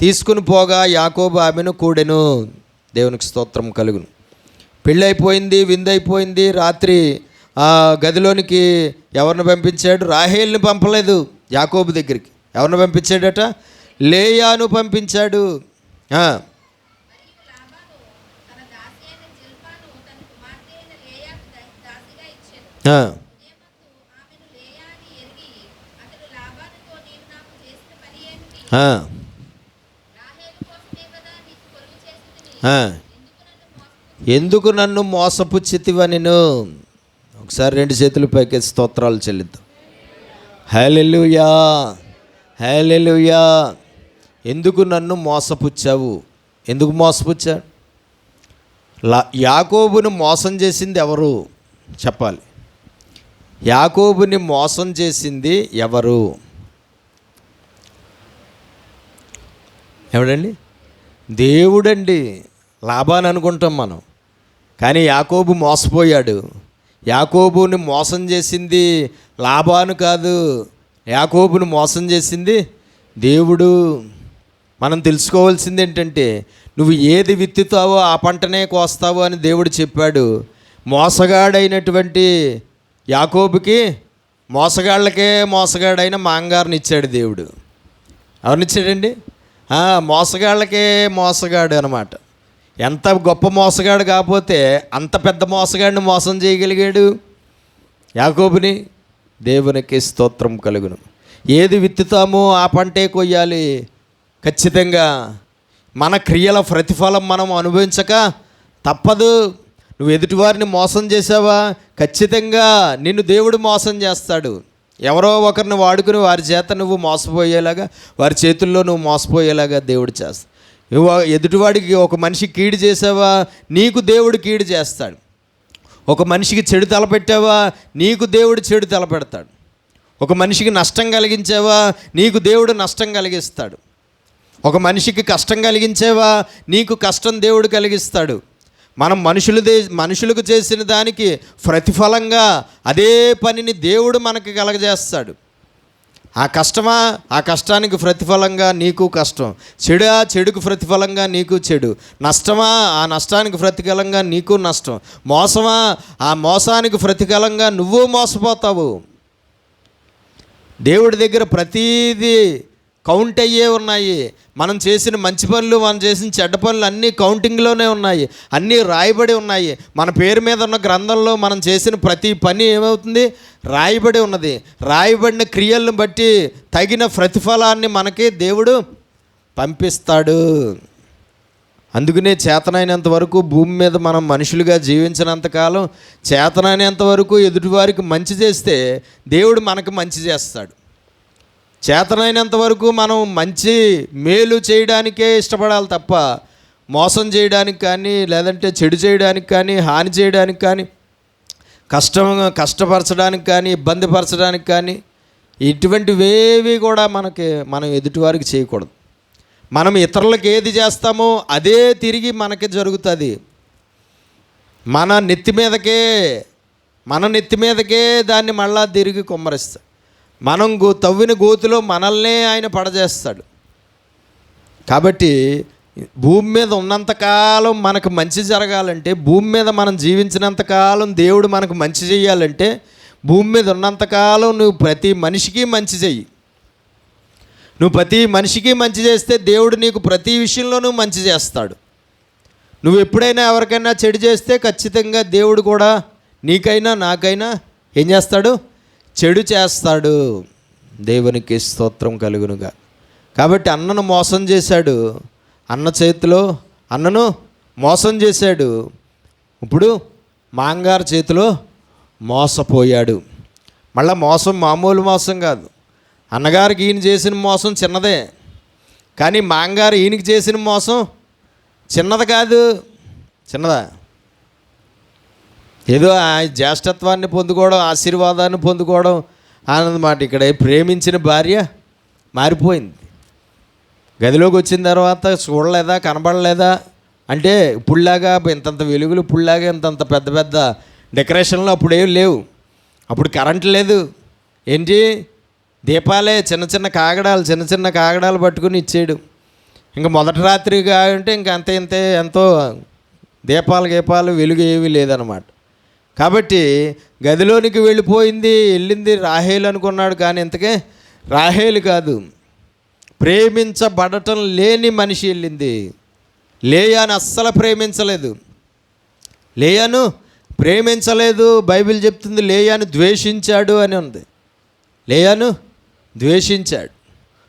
తీసుకుని పోగా యాకోబు ఆమెను కూడెను. దేవునికి స్తోత్రం కలుగును. పెళ్ళైపోయింది, విందైపోయింది. రాత్రి ఆ గదిలోనికి ఎవరిని పంపించాడు? రాహేల్ని పంపలేదు యాకోబు దగ్గరికి. ఎవరిని పంపించాడట? లేయాను పంపించాడు. ఎందుకు నన్ను మోసపుచ్చితివనెను? ఒకసారి 2 చేతులు పైకి స్తోత్రాలు చెల్లిద్దాం. హల్లెలూయా, హల్లెలూయా. ఎందుకు నన్ను మోసపుచ్చావు? ఎందుకు మోసపుచ్చాడు? యాకోబుని మోసం చేసింది ఎవరు చెప్పాలి? యాకోబుని మోసం చేసింది ఎవరు? ఎవడండి? దేవుడండి. లాబాను అనుకుంటాం మనం, కానీ యాకోబు మోసపోయాడు. యాకోబుని మోసం చేసింది లాబాను కాదు, యాకోబుని మోసం చేసింది దేవుడు. మనం తెలుసుకోవాల్సింది ఏంటంటే, నువ్వు ఏది విత్తుతావో ఆ పంటనే కోస్తావో అని దేవుడు చెప్పాడు. మోసగాడైనటువంటి యాకోబుకి మోసగాళ్ళకే మోసగాడైన మాంగారుని ఇచ్చాడు దేవుడు. ఎవరినిచ్చాడండి? మోసగాళ్ళకే మోసగాడు అనమాట. ఎంత గొప్ప మోసగాడు కాకపోతే అంత పెద్ద మోసగాడిని మోసం చేయగలిగాడు యాకోబుని. దేవునికి స్తోత్రం కలుగును. ఏది విత్తుతామో ఆ పంటే కొయ్యాలి. ఖచ్చితంగా మన క్రియల ప్రతిఫలం మనం అనుభవించక తప్పదు. నువ్వు ఎదుటివారిని మోసం చేసావా, ఖచ్చితంగా నిన్ను దేవుడు మోసం చేస్తాడు. ఎవరో ఒకరిని వాడుకుని వారి చేత నువ్వు మోసపోయేలాగా, వారి చేతుల్లో నువ్వు మోసపోయేలాగా దేవుడు చేస్తాడు. నువ్వు ఎదుటివాడికి ఒక మనిషికి కీడు చేసావా, నీకు దేవుడు కీడు చేస్తాడు. ఒక మనిషికి చెడు తలపెట్టావా, నీకు దేవుడు చెడు తలపెడతాడు. ఒక మనిషికి నష్టం కలిగించావా, నీకు దేవుడు నష్టం కలిగిస్తాడు. ఒక మనిషికి కష్టం కలిగించావా, నీకు కష్టం దేవుడు కలిగిస్తాడు. మనం మనుషులకు చేసిన దానికి ప్రతిఫలంగా అదే పనిని దేవుడు మనకి కలగజేస్తాడు. ఆ కష్టానికి ప్రతిఫలంగా నీకు కష్టం, చెడుకు ప్రతిఫలంగా నీకు చెడు, నష్టమా ఆ నష్టానికి ప్రతిఫలంగా నీకు నష్టం, మోసమా ఆ మోసానికి ప్రతిఫలంగా నువ్వు మోసపోతావు. దేవుడి దగ్గర ప్రతీదీ కౌంట్ అయ్యే ఉన్నాయి. మనం చేసిన మంచి పనులు, మనం చేసిన చెడ్డ పనులు అన్నీ కౌంటింగ్లోనే ఉన్నాయి, అన్నీ రాయబడి ఉన్నాయి. మన పేరు మీద ఉన్న గ్రంథంలో మనం చేసిన ప్రతి పని ఏమవుతుంది? రాయబడి ఉన్నది. రాయబడిన క్రియలను బట్టి తగిన ప్రతిఫలాన్ని మనకి దేవుడు పంపిస్తాడు. అందుకనే చేతనైనంత వరకు భూమి మీద మనం మనుషులుగా జీవించినంతకాలం చేతనైనంత వరకు ఎదుటివారికి మంచి చేస్తే దేవుడు మనకు మంచి చేస్తాడు. చేతనైనంత వరకు మనం మంచి మేలు చేయడానికే ఇష్టపడాలి తప్ప మోసం చేయడానికి కానీ, లేదంటే చెడు చేయడానికి కానీ, హాని చేయడానికి కానీ, కష్టపరచడానికి కానీ, ఇబ్బందిపరచడానికి కానీ, ఇటువంటివేవి కూడా మనం ఎదుటివారికి చేయకూడదు. మనం ఇతరులకు ఏది చేస్తామో అదే తిరిగి మనకి జరుగుతుంది. మన నెత్తి మీదకే దాన్ని మళ్ళా తిరిగి కుమ్మరిస్తాడు. మనం తవ్విన గోతులో మనల్నే ఆయన పడజేస్తాడు. కాబట్టి భూమి మీద ఉన్నంతకాలం మనకు మంచి జరగాలంటే, భూమి మీద మనం జీవించినంతకాలం దేవుడు మనకు మంచి చేయాలంటే, భూమి మీద ఉన్నంతకాలం నువ్వు ప్రతి మనిషికి మంచి చెయ్యి. నువ్వు ప్రతి మనిషికి మంచి చేస్తే దేవుడు నీకు ప్రతి విషయంలోనూ మంచి చేస్తాడు. నువ్వు ఎప్పుడైనా ఎవరికైనా చెడు చేస్తే ఖచ్చితంగా దేవుడు కూడా నీకైనా నాకైనా ఏం చేస్తాడు? చెడు చేస్తాడు. దేవునికి స్తోత్రం కలుగునుగా. కాబట్టి అన్నను మోసం చేశాడు, అన్న చేతిలో అన్నను మోసం చేశాడు. ఇప్పుడు మాంగారు చేతిలో మోసపోయాడు. మళ్ళీ మోసం మామూలు మోసం కాదు. అన్నగారికి ఈయన చేసిన మోసం చిన్నదే, కానీ మాంగారు ఈయనకి చేసిన మోసం చిన్నది కాదు. చిన్నదా? ఏదో ఆ జ్యేష్ఠత్వాన్ని పొందుకోవడం, ఆశీర్వాదాన్ని పొందుకోవడం ఆనందమాట. ఇక్కడ ప్రేమించిన భార్య మారిపోయింది. గదిలోకి వచ్చిన తర్వాత చూడలేదా, కనబడలేదా అంటే ఇప్పుడులాగా ఇంతంత వెలుగులు, ఇప్పుడులాగా ఇంతంత పెద్ద పెద్ద డెకరేషన్లు అప్పుడేం లేవు. అప్పుడు కరెంట్ లేదు. ఏంటి? దీపాలే, చిన్న చిన్న కాగడాలు పట్టుకుని ఇచ్చేయడు. ఇంకా మొదటి రాత్రిగా అంటే ఇంకా ఎంతో దీపాలు వెలుగు ఏమీ లేదనమాట. కాబట్టి గదిలోనికి వెళ్ళింది రాహేలు అనుకున్నాడు, కానీ ఇంతకే రాహేలు కాదు, ప్రేమించబడటం లేని మనిషి వెళ్ళింది. లేయాను అస్సలు ప్రేమించలేదు. బైబిల్ చెప్తుంది లేయాను ద్వేషించాడు అని ఉంది. లేయాను ద్వేషించాడు.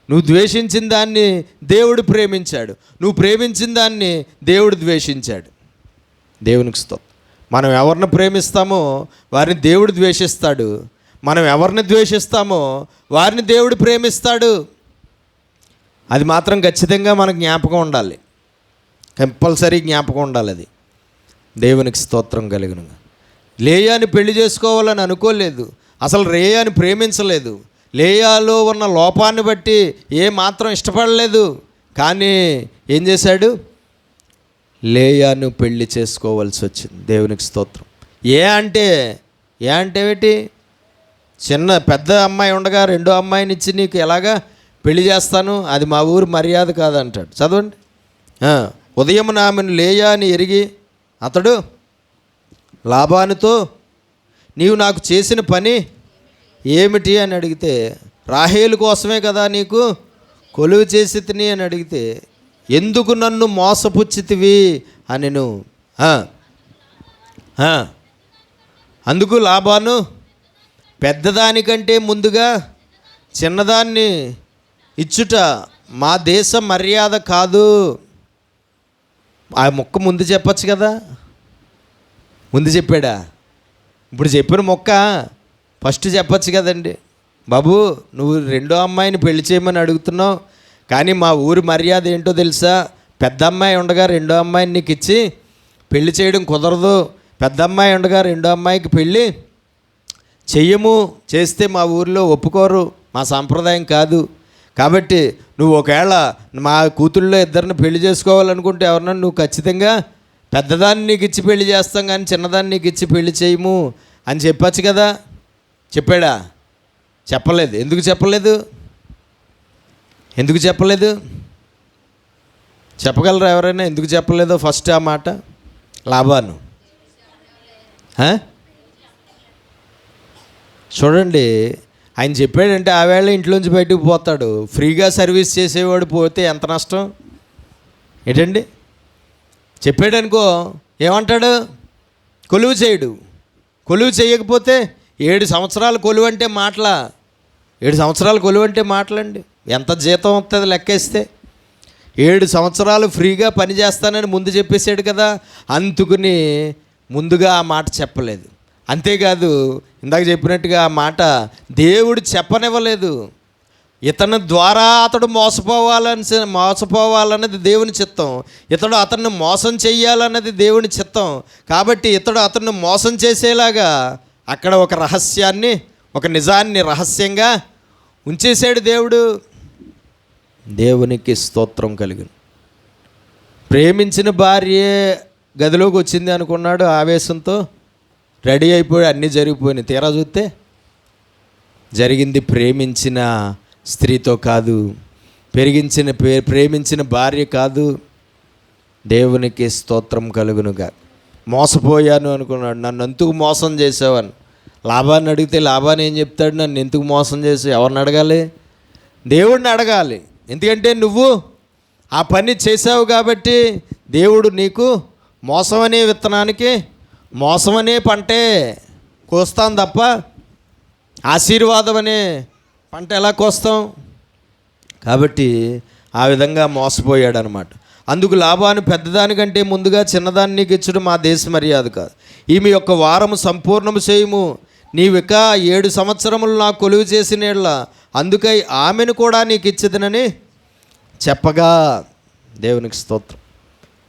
నువ్వు ద్వేషించిన దాన్ని దేవుడు ప్రేమించాడు, నువ్వు ప్రేమించిన దాన్ని దేవుడు ద్వేషించాడు. దేవునికి స్తోత్రం. మనం ఎవరిని ప్రేమిస్తామో వారిని దేవుడు ద్వేషిస్తాడు, మనం ఎవరిని ద్వేషిస్తామో వారిని దేవుడు ప్రేమిస్తాడు. అది మాత్రం ఖచ్చితంగా మనకు జ్ఞాపకం ఉండాలి, కంపల్సరీ జ్ఞాపకం ఉండాలి. అది దేవునికి స్తోత్రం కలుగును. లేయాని పెళ్లి చేసుకోవాలని అనుకోలేదు, అసలు రేయాని ప్రేమించలేదు, లేయాలో ఉన్న లోపాన్ని బట్టి ఏ మాత్రం ఇష్టపడలేదు. కానీ ఏం చేశాడు? లేయాను పెళ్లి చేసుకోవాల్సి వచ్చింది. దేవునికి స్తోత్రం. ఏ అంటే ఏంటి? పెద్ద అమ్మాయి ఉండగా రెండో అమ్మాయిని ఇచ్చి నీకు ఎలాగా పెళ్లి చేస్తాను, అది మా ఊరు మర్యాద కాదంటాడు. చదవండి. ఉదయం ఆమెను లేయా అని ఎరిగి అతడు లాబానుతో నీవు నాకు చేసిన పని ఏమిటి అని అడిగితే, రాహేలు కోసమే కదా నీకు కొలువు చేసి తిని అని అడిగితే, ఎందుకు నన్ను మోసపుచ్చితివి అనెను. అందుకు లాబాను పెద్దదానికంటే ముందుగా చిన్నదాన్ని ఇచ్చుట మా దేశ మర్యాద కాదు. ఆ మొక్క ముందు చెప్పచ్చు కదా, ముందు చెప్పాడా? ఇప్పుడు చెప్పిన మొక్క ఫస్ట్ చెప్పచ్చు కదండి. బాబు నువ్వు రెండో అమ్మాయిని పెళ్లి చేయమని అడుగుతున్నావు, కానీ మా ఊరి మర్యాద ఏంటో తెలుసా? పెద్ద అమ్మాయి ఉండగా రెండో అమ్మాయిని నీకు ఇచ్చి పెళ్లి చేయడం కుదరదు. పెద్ద అమ్మాయి ఉండగా రెండో అమ్మాయికి పెళ్ళి చెయ్యము, చేస్తే మా ఊరిలో ఒప్పుకోరు, మా సాంప్రదాయం కాదు. కాబట్టి నువ్వు ఒకవేళ మా కూతుళ్ళలో ఇద్దరిని పెళ్లి చేసుకోవాలనుకుంటే ఎవరన్నా నువ్వు ఖచ్చితంగా పెద్దదాన్ని నీకు ఇచ్చి పెళ్లి చేస్తాం, కానీ చిన్నదాన్ని నీకు ఇచ్చి పెళ్లి చేయము అని చెప్పచ్చు కదా. చెప్పాడా? చెప్పలేదు. ఎందుకు చెప్పలేదు? చెప్పగలరా ఎవరైనా ఎందుకు చెప్పలేదో? ఫస్ట్ ఆ మాట లాబాను. చూడండి, ఆయన చెప్పాడంటే ఆ వేళ ఇంట్లోంచి బయటకు పోతాడు. ఫ్రీగా సర్వీస్ చేసేవాడు పోతే ఎంత నష్టం ఏంటండి? చెప్పాడనుకో ఏమంటాడు? కొలువు చేయడు. కొలువు చేయకపోతే 7 సంవత్సరాలు కొలువు అంటే మాటలా? 7 సంవత్సరాలు కొలువు అంటే మాటలండి. ఎంత జీతం వస్తుంది లెక్కేస్తే? 7 సంవత్సరాలు ఫ్రీగా పని చేస్తానని ముందు చెప్పేశాడు కదా, అందుకుని ముందుగా ఆ మాట చెప్పలేదు. అంతేకాదు, ఇందాక చెప్పినట్టుగా ఆ మాట దేవుడు చెప్పనివ్వలేదు. ఇతని ద్వారా అతడు మోసపోవాలన్నది దేవుని చిత్తం. ఇతడు అతన్ని మోసం చెయ్యాలన్నది దేవుని చిత్తం. కాబట్టి ఇతడు అతన్ని మోసం చేసేలాగా అక్కడ ఒక రహస్యాన్ని, ఒక నిజాన్ని రహస్యంగా ఉంచేశాడు దేవుడు. దేవునికి స్తోత్రం కలిగిన. ప్రేమించిన భార్యే గదిలోకి వచ్చింది అనుకున్నాడు, ఆవేశంతో రెడీ అయిపోయి అన్నీ జరిగిపోయినాయి. తీరా చూస్తే జరిగింది ప్రేమించిన స్త్రీతో కాదు, ప్రేమించిన భార్య కాదు. దేవునికి స్తోత్రం కలుగునుగా. మోసపోయాను అనుకున్నాడు. నన్ను ఎందుకు మోసం చేసావని లాభాన్ని అడిగితే లాభాన్ని ఏం చెప్తాడు? నన్ను ఎందుకు మోసం చేసావు? ఎవరిని అడగాలి? దేవుడిని అడగాలి. ఎందుకంటే నువ్వు ఆ పని చేసావు కాబట్టి దేవుడు నీకు మోసం అనే విత్తనానికి మోసం అనే పంటే కోస్తాం తప్ప ఆశీర్వాదం అనే పంట ఎలా కోస్తాం? కాబట్టి ఆ విధంగా మోసపోయాడు అనమాట. అందుకు లాభాన్ని పెద్దదానికంటే ముందుగా చిన్నదాన్ని నీకు ఇచ్చడం మా దేశ మర్యాద కాదు. ఈమె యొక్క వారము సంపూర్ణము చేయము, నీవిక 7 సంవత్సరములు నాకు కొలువు చేసినేళ్ళ, అందుకై ఆమెను కూడా నీకు ఇచ్చేదనని చెప్పగా. దేవునికి స్తోత్రం.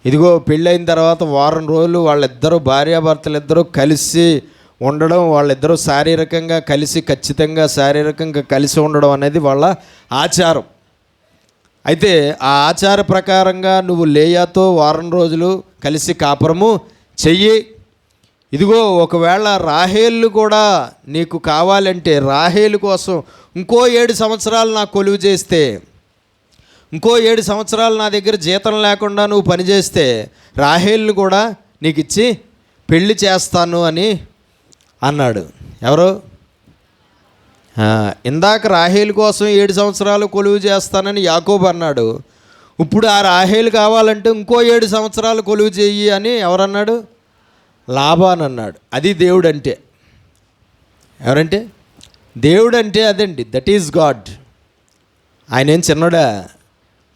ఇదిగో పెళ్ళైన తర్వాత వారం రోజులు వాళ్ళిద్దరూ భార్యాభర్తలు ఇద్దరూ కలిసి ఉండడం, వాళ్ళిద్దరూ శారీరకంగా కలిసి, ఖచ్చితంగా శారీరకంగా కలిసి ఉండడం అనేది వాళ్ళ ఆచారం. అయితే ఆ ఆచార ప్రకారంగా నువ్వు లేయాతో వారం రోజులు కలిసి కాపురము చెయ్యి. ఇదిగో ఒకవేళ రాహేలు కూడా నీకు కావాలంటే, రాహేలు కోసం ఇంకో 7 సంవత్సరాలు నాకు కొలువు చేస్తే, ఇంకో 7 సంవత్సరాలు నా దగ్గర జీతం లేకుండా నువ్వు పనిచేస్తే రాహేలును కూడా నీకు ఇచ్చి పెళ్లి చేస్తాను అని అన్నాడు. ఎవరు? ఇందాక రాహేలు కోసం 7 సంవత్సరాలు కొలువు చేస్తానని యాకోబు అన్నాడు. ఇప్పుడు ఆ రాహేలు కావాలంటే ఇంకో 7 సంవత్సరాలు కొలువు చెయ్యి అని ఎవరన్నాడు? లాబాన్ అన్నాడు. అది దేవుడు అంటే. ఎవరంటే? దేవుడు అంటే అదండి. That is God. ఆయన ఏం చిన్నడా?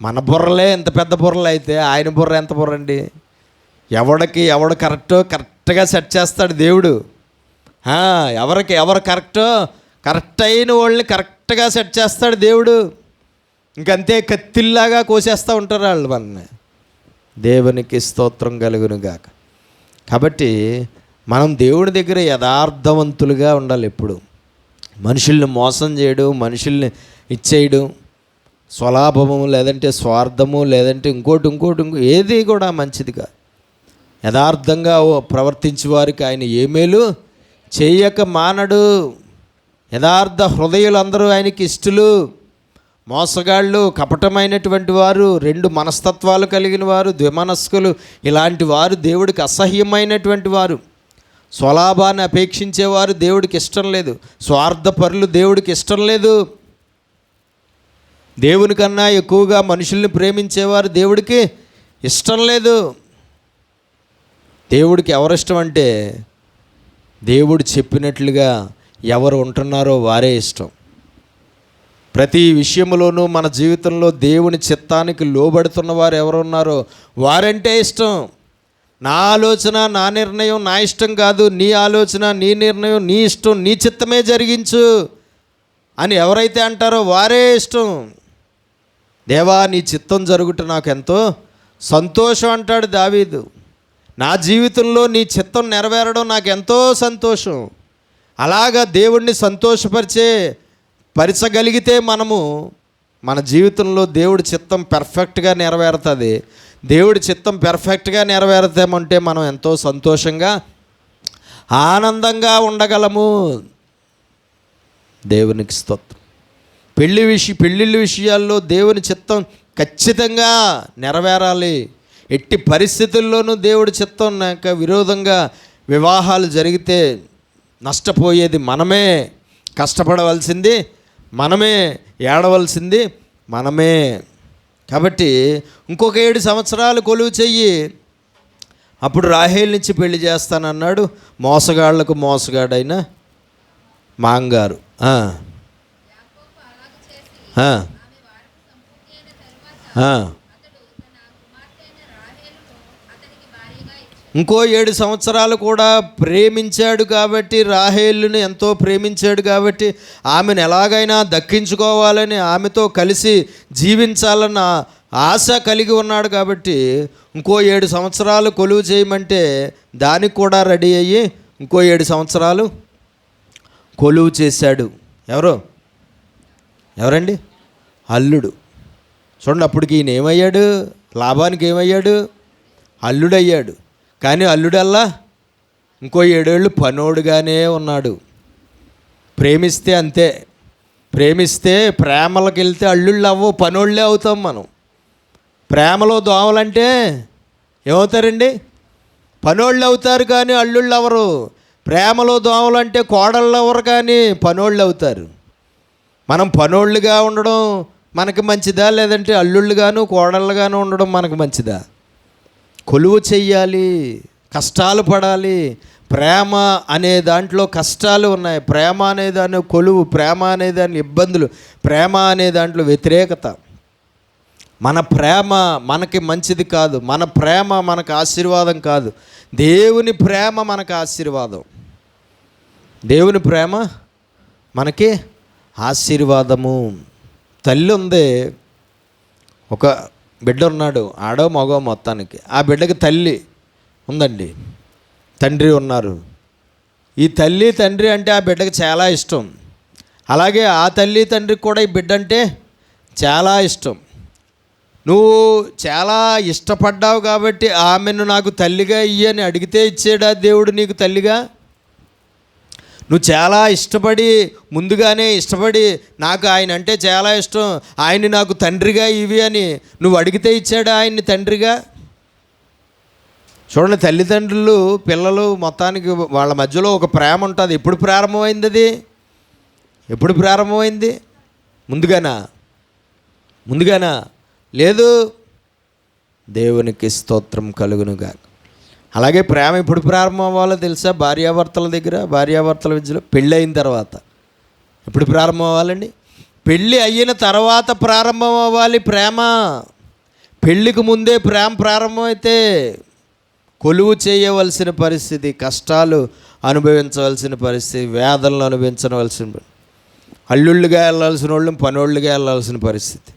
మన బుర్రలే ఎంత పెద్ద బుర్రలు అయితే ఆయన బుర్ర ఎంత బుర్ర అండి? ఎవడు కరెక్ట్గా సెట్ చేస్తాడు దేవుడు. ఎవరు కరెక్ట్ అయిన వాళ్ళని కరెక్ట్గా సెట్ చేస్తాడు దేవుడు. ఇంకంతే కత్తిల్లాగా కోసేస్తూ ఉంటారు వాళ్ళు మనల్ని. దేవునికి స్తోత్రం కలుగునుగాక. కాబట్టి మనం దేవుడి దగ్గర యథార్థవంతులుగా ఉండాలి. ఎప్పుడు మనుషుల్ని మోసం చేయడం, మనుషుల్ని ఇచ్చేయడం, స్వలాభము లేదంటే స్వార్థము లేదంటే ఇంకోటి ఏది కూడా మంచిది కాదు. యథార్థంగా ప్రవర్తించే వారికి ఆయన ఏ మేలు చేయక మానడు. యథార్థ హృదయులందరూ ఆయనకి ఇష్టలు. మోసగాళ్ళు, కపటమైనటువంటి వారు, 2 మనస్తత్వాలు కలిగిన వారు, ద్విమనస్కులు, ఇలాంటి వారు దేవుడికి అసహ్యమైనటువంటి వారు. స్వలాభాన్ని అపేక్షించేవారు దేవుడికి ఇష్టం లేదు. స్వార్థపరులు దేవుడికి ఇష్టం లేదు. దేవుని కన్నా ఎక్కువగా మనుషుల్ని ప్రేమించేవారు దేవుడికి ఇష్టం లేదు. దేవుడికి ఎవరిష్టం అంటే దేవుడు చెప్పినట్లుగా ఎవరు ఉంటున్నారో వారే ఇష్టం. ప్రతి విషయంలోనూ మన జీవితంలో దేవుని చిత్తానికి లోబడుతున్న వారు ఎవరు ఉన్నారో వారంటే ఇష్టం. నా ఆలోచన, నా నిర్ణయం నా ఇష్టం కాదు, నీ ఆలోచన, నీ నిర్ణయం, నీ ఇష్టం, నీ చిత్తమే జరిగించు అని ఎవరైతే అంటారో వారే ఇష్టం. దేవా నీ చిత్తం జరుగుట నాకు ఎంతో సంతోషం అంటాడు దావీదు. నా జీవితంలో నీ చిత్తం నెరవేరడం నాకు ఎంతో సంతోషం. అలాగా దేవుణ్ణి పరిచగలిగితే మనము మన జీవితంలో దేవుడి చిత్తం పెర్ఫెక్ట్గా నెరవేరుతుంది. దేవుడి చిత్తం పెర్ఫెక్ట్గా నెరవేరుతామంటే మనం ఎంతో సంతోషంగా ఆనందంగా ఉండగలము. దేవునికి స్తోత్రం. పెళ్ళిళ్ళ విషయాల్లో దేవుని చిత్తం ఖచ్చితంగా నెరవేరాలి. ఎట్టి పరిస్థితుల్లోనూ దేవుడి చిత్తం విరోధంగా వివాహాలు జరిగితే నష్టపోయేది మనమే, కష్టపడవలసింది మనమే, ఏడవలసింది మనమే. కాబట్టి ఇంకొక 7 సంవత్సరాలు కొలువు చెయ్యి, అప్పుడు రాహేల్ నుంచి పెళ్లి చేస్తానన్నాడు. మోసగాళ్లకు మోసగాడైన మాంగారు. ఇంకో 7 సంవత్సరాలు కూడా ప్రేమించాడు కాబట్టి, రాహేలుని ఎంతో ప్రేమించాడు కాబట్టి, ఆమెను ఎలాగైనా దక్కించుకోవాలని, ఆమెతో కలిసి జీవించాలన్న ఆశ కలిగి ఉన్నాడు కాబట్టి, ఇంకో 7 సంవత్సరాలు కొలువు చేయమంటే దానికి కూడా రెడీ అయ్యి ఇంకో 7 సంవత్సరాలు కొలువు చేశాడు. ఎవరండి? అల్లుడు. చూడండి, అప్పటికి ఈయన ఏమయ్యాడు? లాభానికి ఏమయ్యాడు? అల్లుడయ్యాడు. కానీ అల్లుడల్లా ఇంకో 7 ఏళ్ళు పనోడుగానే ఉన్నాడు. ప్రేమిస్తే అంతే. ప్రేమిస్తే ప్రేమలకు వెళ్తే అల్లుళ్ళు అవ్వవు, పనోళ్ళే అవుతాం మనం. ప్రేమలో దోమలంటే ఏమవుతారండి? పనోళ్ళు అవుతారు కానీ అల్లుళ్ళు అవ్వరు. ప్రేమలో దోమలంటే కోడళ్ళు అవ్వరు కానీ పనోళ్ళు అవుతారు. మనం పనోళ్ళుగా ఉండడం మనకి మంచిదా, లేదంటే అల్లుళ్ళుగాను కోడళ్ళుగాను ఉండడం మనకు మంచిదా? కొలువు చెయ్యాలి, కష్టాలు పడాలి. ప్రేమ అనే దాంట్లో కష్టాలు ఉన్నాయి. ప్రేమ అనే దాని కొలువు, ప్రేమ అనే దాని ఇబ్బందులు, ప్రేమ అనే దాంట్లో వ్యతిరేకత. మన ప్రేమ మనకి మంచిది కాదు. మన ప్రేమ మనకు ఆశీర్వాదం కాదు. దేవుని ప్రేమ మనకు ఆశీర్వాదం. దేవుని ప్రేమ మనకి ఆశీర్వాదము. తల్లి ఉంది, ఒక బిడ్డ ఉన్నాడు, ఆడో మగో మొత్తానికి. ఆ బిడ్డకి తల్లి ఉందండి, తండ్రి ఉన్నారు. ఈ తల్లి తండ్రి అంటే ఆ బిడ్డకి చాలా ఇష్టం. అలాగే ఆ తల్లి తండ్రికి కూడా ఈ బిడ్డ అంటే చాలా ఇష్టం. నువ్వు చాలా ఇష్టపడ్డావు కాబట్టి ఆమెను నాకు తల్లిగా ఇయ్యని అడిగితే ఇచ్చాడా దేవుడు నీకు తల్లిగా? నువ్వు చాలా ఇష్టపడి, ముందుగానే ఇష్టపడి, నాకు ఆయన అంటే చాలా ఇష్టం, ఆయన్ని నాకు తండ్రిగా ఇవి అని నువ్వు అడిగితే ఇచ్చాడా ఆయన్ని తండ్రిగా? చూడండి, తల్లిదండ్రులు పిల్లలు మొత్తానికి వాళ్ళ మధ్యలో ఒక ప్రేమ ఉంటుంది. ఎప్పుడు ప్రారంభమైంది అది? ఎప్పుడు ప్రారంభమైంది? ముందుగానా? లేదు. దేవునికి స్తోత్రం కలుగునుగా. అలాగే ప్రేమ ఎప్పుడు ప్రారంభం అవ్వాలో తెలుసా? భార్యాభర్తల దగ్గర, భార్యాభర్తల విద్యలో పెళ్ళి అయిన తర్వాత. ఎప్పుడు ప్రారంభం అవ్వాలండి? పెళ్ళి అయిన తర్వాత ప్రారంభం అవ్వాలి ప్రేమ. పెళ్ళికి ముందే ప్రేమ ప్రారంభమైతే కొలువు చేయవలసిన పరిస్థితి, కష్టాలు అనుభవించవలసిన పరిస్థితి, వేదనలు అనుభవించవలసిన, అల్లుళ్ళుగా వెళ్ళాల్సిన వాళ్ళు పనోళ్ళుగా వెళ్ళాల్సిన పరిస్థితి.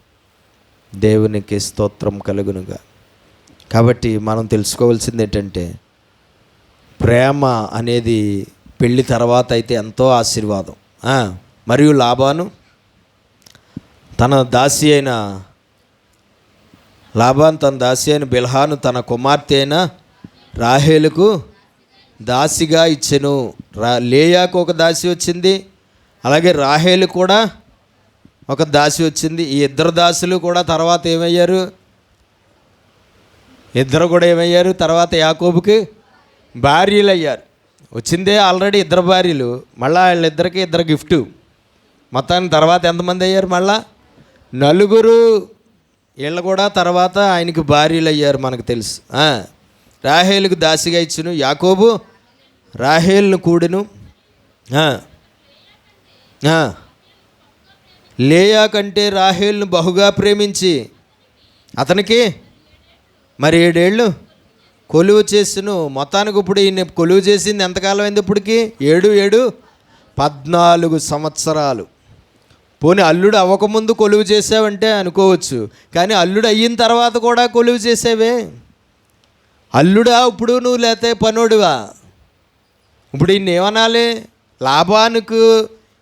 దేవునికి స్తోత్రం కలుగునుగా. కాబట్టి మనం తెలుసుకోవాల్సింది ఏంటంటే, ప్రేమ అనేది పెళ్ళి తర్వాత అయితే ఎంతో ఆశీర్వాదం. మరియు లాబాను తన దాసి అయిన బిల్హాను తన కుమార్తె అయిన రాహేలుకు దాసిగా ఇచ్చెను. లేయాకు ఒక దాసి వచ్చింది, అలాగే రాహేలు కూడా ఒక దాసి వచ్చింది. ఈ ఇద్దరు దాసులు కూడా తర్వాత ఏమయ్యారు? తర్వాత యాకోబుకి భార్యలు అయ్యారు. వచ్చిందే ఆల్రెడీ 2 భార్యలు, మళ్ళీ వీళ్ళిద్దరికి 2 గిఫ్ట్. మొత్తానికి తర్వాత ఎంతమంది అయ్యారు? మళ్ళా 4. వీళ్ళు కూడా తర్వాత ఆయనకి భార్యలు అయ్యారు, మనకు తెలుసు. రాహేలుకు దాసిగా ఇచ్చును. యాకోబు రాహేలును కూడెను. లేయా కంటే రాహేలును బహుగా ప్రేమించి అతనికి మరి 7 ఏళ్ళు కొలువు చేసిను. మొత్తానికి ఇప్పుడు ఈయన కొలువు చేసింది ఎంతకాలం అయింది? ఇప్పటికి 7 14 సంవత్సరాలు. పోనీ అల్లుడు అవ్వకముందు కొలువు చేసావంటే అనుకోవచ్చు, కానీ అల్లుడు అయిన తర్వాత కూడా కొలువు చేసేవే. అల్లుడా ఇప్పుడు నువ్వు, లేతే పనోడువా? ఇప్పుడు ఈయన ఏమనాలి? లాబానుకు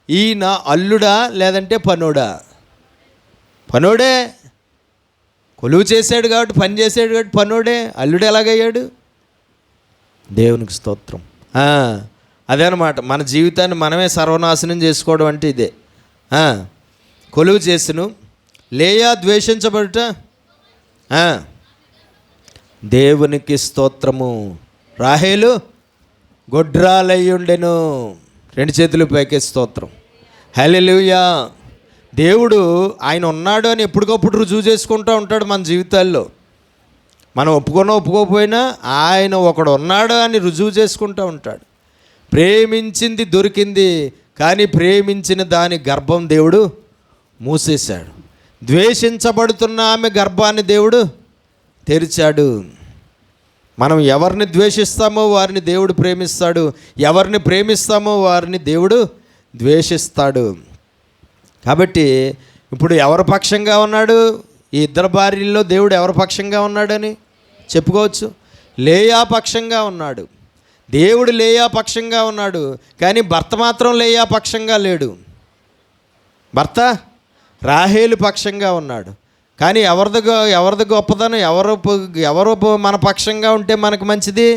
ఈయన అల్లుడా లేదంటే పనోడా? పనోడే. కొలువు చేశాడు కాబట్టి, పని చేసాడు కాబట్టి పనోడే. అల్లుడు ఎలాగయ్యాడు? దేవునికి స్తోత్రం. అదే అన్నమాట, మన జీవితాన్ని మనమే సర్వనాశనం చేసుకోవడం అంటే ఇదే. కొలువు చేసిను. లేయా ద్వేషించబడుట. దేవునికి స్తోత్రము. రాహేలు గొడ్రాలయ్యుండెను. 2 చేతులు పైకే స్తోత్రం. హల్లెలూయా. దేవుడు ఆయన ఉన్నాడు అని ఎప్పటికప్పుడు రుజువు చేసుకుంటూ ఉంటాడు మన జీవితాల్లో. మనం ఒప్పుకోకపోయినా ఆయన ఒకడు ఉన్నాడు అని రుజువు చేసుకుంటూ ఉంటాడు. ప్రేమించింది దొరికింది, కానీ ప్రేమించిన దాని గర్భం దేవుడు మూసేశాడు. ద్వేషించబడుతున్న ఆమె గర్భాన్ని దేవుడు తెరిచాడు. మనం ఎవరిని ద్వేషిస్తామో వారిని దేవుడు ప్రేమిస్తాడు, ఎవరిని ప్రేమిస్తామో వారిని దేవుడు ద్వేషిస్తాడు. కాబట్టి ఇప్పుడు ఎవరి పక్షంగా ఉన్నాడు? ఈ ఇద్దరు భార్యల్లో దేవుడు ఎవరి పక్షంగా ఉన్నాడని చెప్పుకోవచ్చు? లేయా పక్షంగా ఉన్నాడు. దేవుడు లేయా పక్షంగా ఉన్నాడు, కానీ భర్త మాత్రం లేయా పక్షంగా లేడు. భర్త రాహేలు పక్షంగా ఉన్నాడు. కానీ ఎవరిది గొప్పదనం? ఎవరు మన పక్షంగా ఉంటే మనకు మంచిది?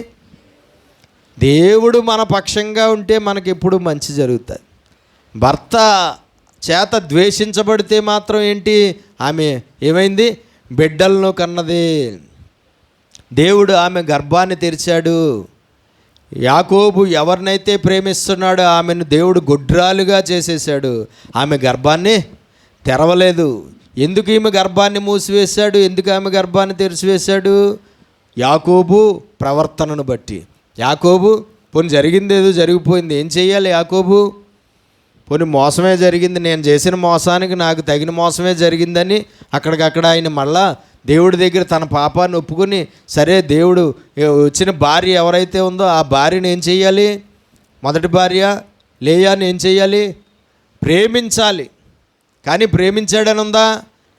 దేవుడు మన పక్షంగా ఉంటే మనకి ఎప్పుడు మంచి జరుగుతుంది. భర్త చేత ద్వేషించబడితే మాత్రం ఏంటి? ఆమె ఏమైంది? బిడ్డలను కన్నది. దేవుడు ఆమె గర్భాన్ని తెరిచాడు. యాకోబు ఎవరినైతే ప్రేమిస్తున్నాడో ఆమెను దేవుడు గొడ్రాలుగా చేసేసాడు. ఆమె గర్భాన్ని తెరవలేదు. ఎందుకు ఈమె గర్భాన్ని మూసివేశాడు? ఎందుకు ఆమె గర్భాన్ని తెరిచివేశాడు? యాకోబు ప్రవర్తనను బట్టి. యాకోబు పోనీ జరిగింది ఏదో జరిగిపోయింది, ఏం చెయ్యాలి యాకోబు? పోనీ మోసమే జరిగింది, నేను చేసిన మోసానికి నాకు తగిన మోసమే జరిగిందని అక్కడికక్కడ ఆయన మళ్ళా దేవుడి దగ్గర తన పాపాన్ని ఒప్పుకొని, సరే దేవుడు వచ్చిన భార్య ఎవరైతే ఉందో ఆ భార్యను ఏం చెయ్యాలి? మొదటి భార్య లేయాని ఏం చెయ్యాలి? ప్రేమించాలి. కానీ ప్రేమించాడని ఉందా?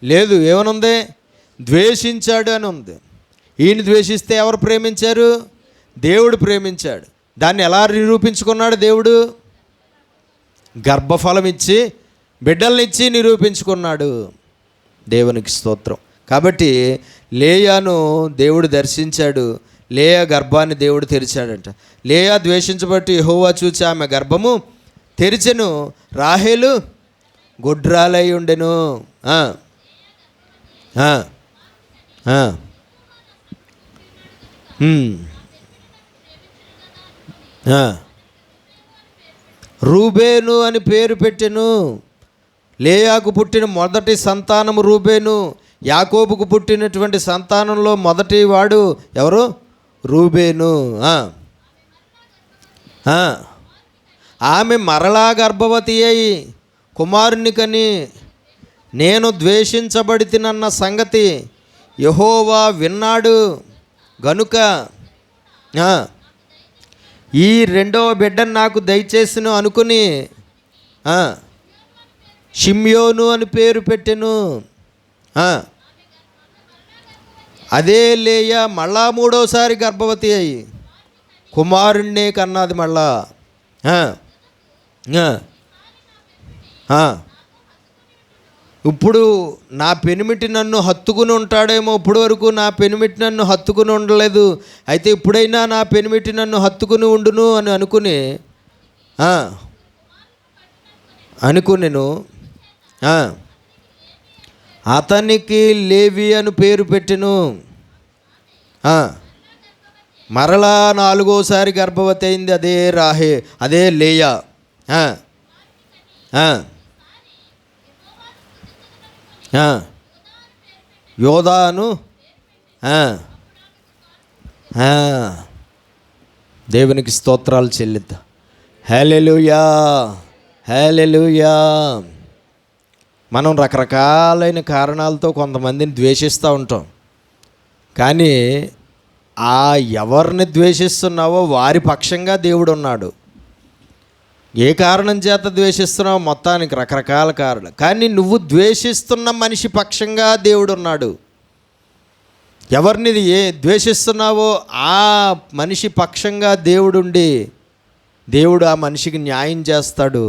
లేదు. ఏమనుంది? ద్వేషించాడు అని ఉంది. ఈయన ద్వేషిస్తే ఎవరు ప్రేమించారు? దేవుడు ప్రేమించాడు. దాన్ని ఎలా నిరూపించుకున్నాడు దేవుడు? గర్భఫలం ఇచ్చి బిడ్డలనిచ్చి నిరూపించుకున్నాడు. దేవునికి స్తోత్రం. కాబట్టి లేయాను దేవుడు దర్శించాడు. లేయా గర్భాన్ని దేవుడు తెరిచాడంట. లేయా ద్వేషించబట్టి యెహోవా చూచి ఆమె గర్భము తెరిచెను, రాహేలు గొడ్రాలై ఉండెను. రూబేను అని పేరు పెట్టెను. లేయాకు పుట్టిన మొదటి సంతానము రూబేను. యాకోబుకు పుట్టినటువంటి సంతానంలో మొదటి వాడు ఎవరు? రూబేను. ఆమె మరలా గర్భవతి అయి కుమారుని కని నేను ద్వేషించబడితినన్న సంగతి యెహోవా విన్నాడు గనుక ఈ రెండవ బిడ్డను నాకు దయచేసిను అనుకుని షిమ్యోను అని పేరు పెట్టెను. అదే లేయా మళ్ళా మూడోసారి గర్భవతి అయి కుమారుణ్ణే కన్నది మళ్ళా. ఇప్పుడు నా పెనిమిటి నన్ను హత్తుకుని ఉంటాడేమో, ఇప్పుడు వరకు నా పెనిమిటి నన్ను హత్తుకుని ఉండలేదు, అయితే ఇప్పుడైనా నా పెనిమిటి నన్ను హత్తుకుని ఉండును అని అనుకునేను. అతనికి లేవి అని పేరు పెట్టెను. మరలా నాలుగోసారి గర్భవతి అయింది. అదే లేయా. యోదాను. దేవునికి స్తోత్రాలు చెల్లిద్దాం. హల్లెలూయా, హల్లెలూయా. మనం రకరకాలైన కారణాలతో కొంతమందిని ద్వేషిస్తూ ఉంటాం. కానీ ఎవరిని ద్వేషిస్తున్నావో వారి పక్షంగా దేవుడు ఉన్నాడు. ఏ కారణం చేత ద్వేషిస్తున్నావో మొత్తానికి రకరకాల కారణాలు, కానీ నువ్వు ద్వేషిస్తున్న మనిషి పక్షంగా దేవుడు ఉన్నాడు. ఎవరిని ద్వేషిస్తున్నావో ఆ మనిషి పక్షంగా దేవుడుండి దేవుడు ఆ మనిషికి న్యాయం చేస్తాడు,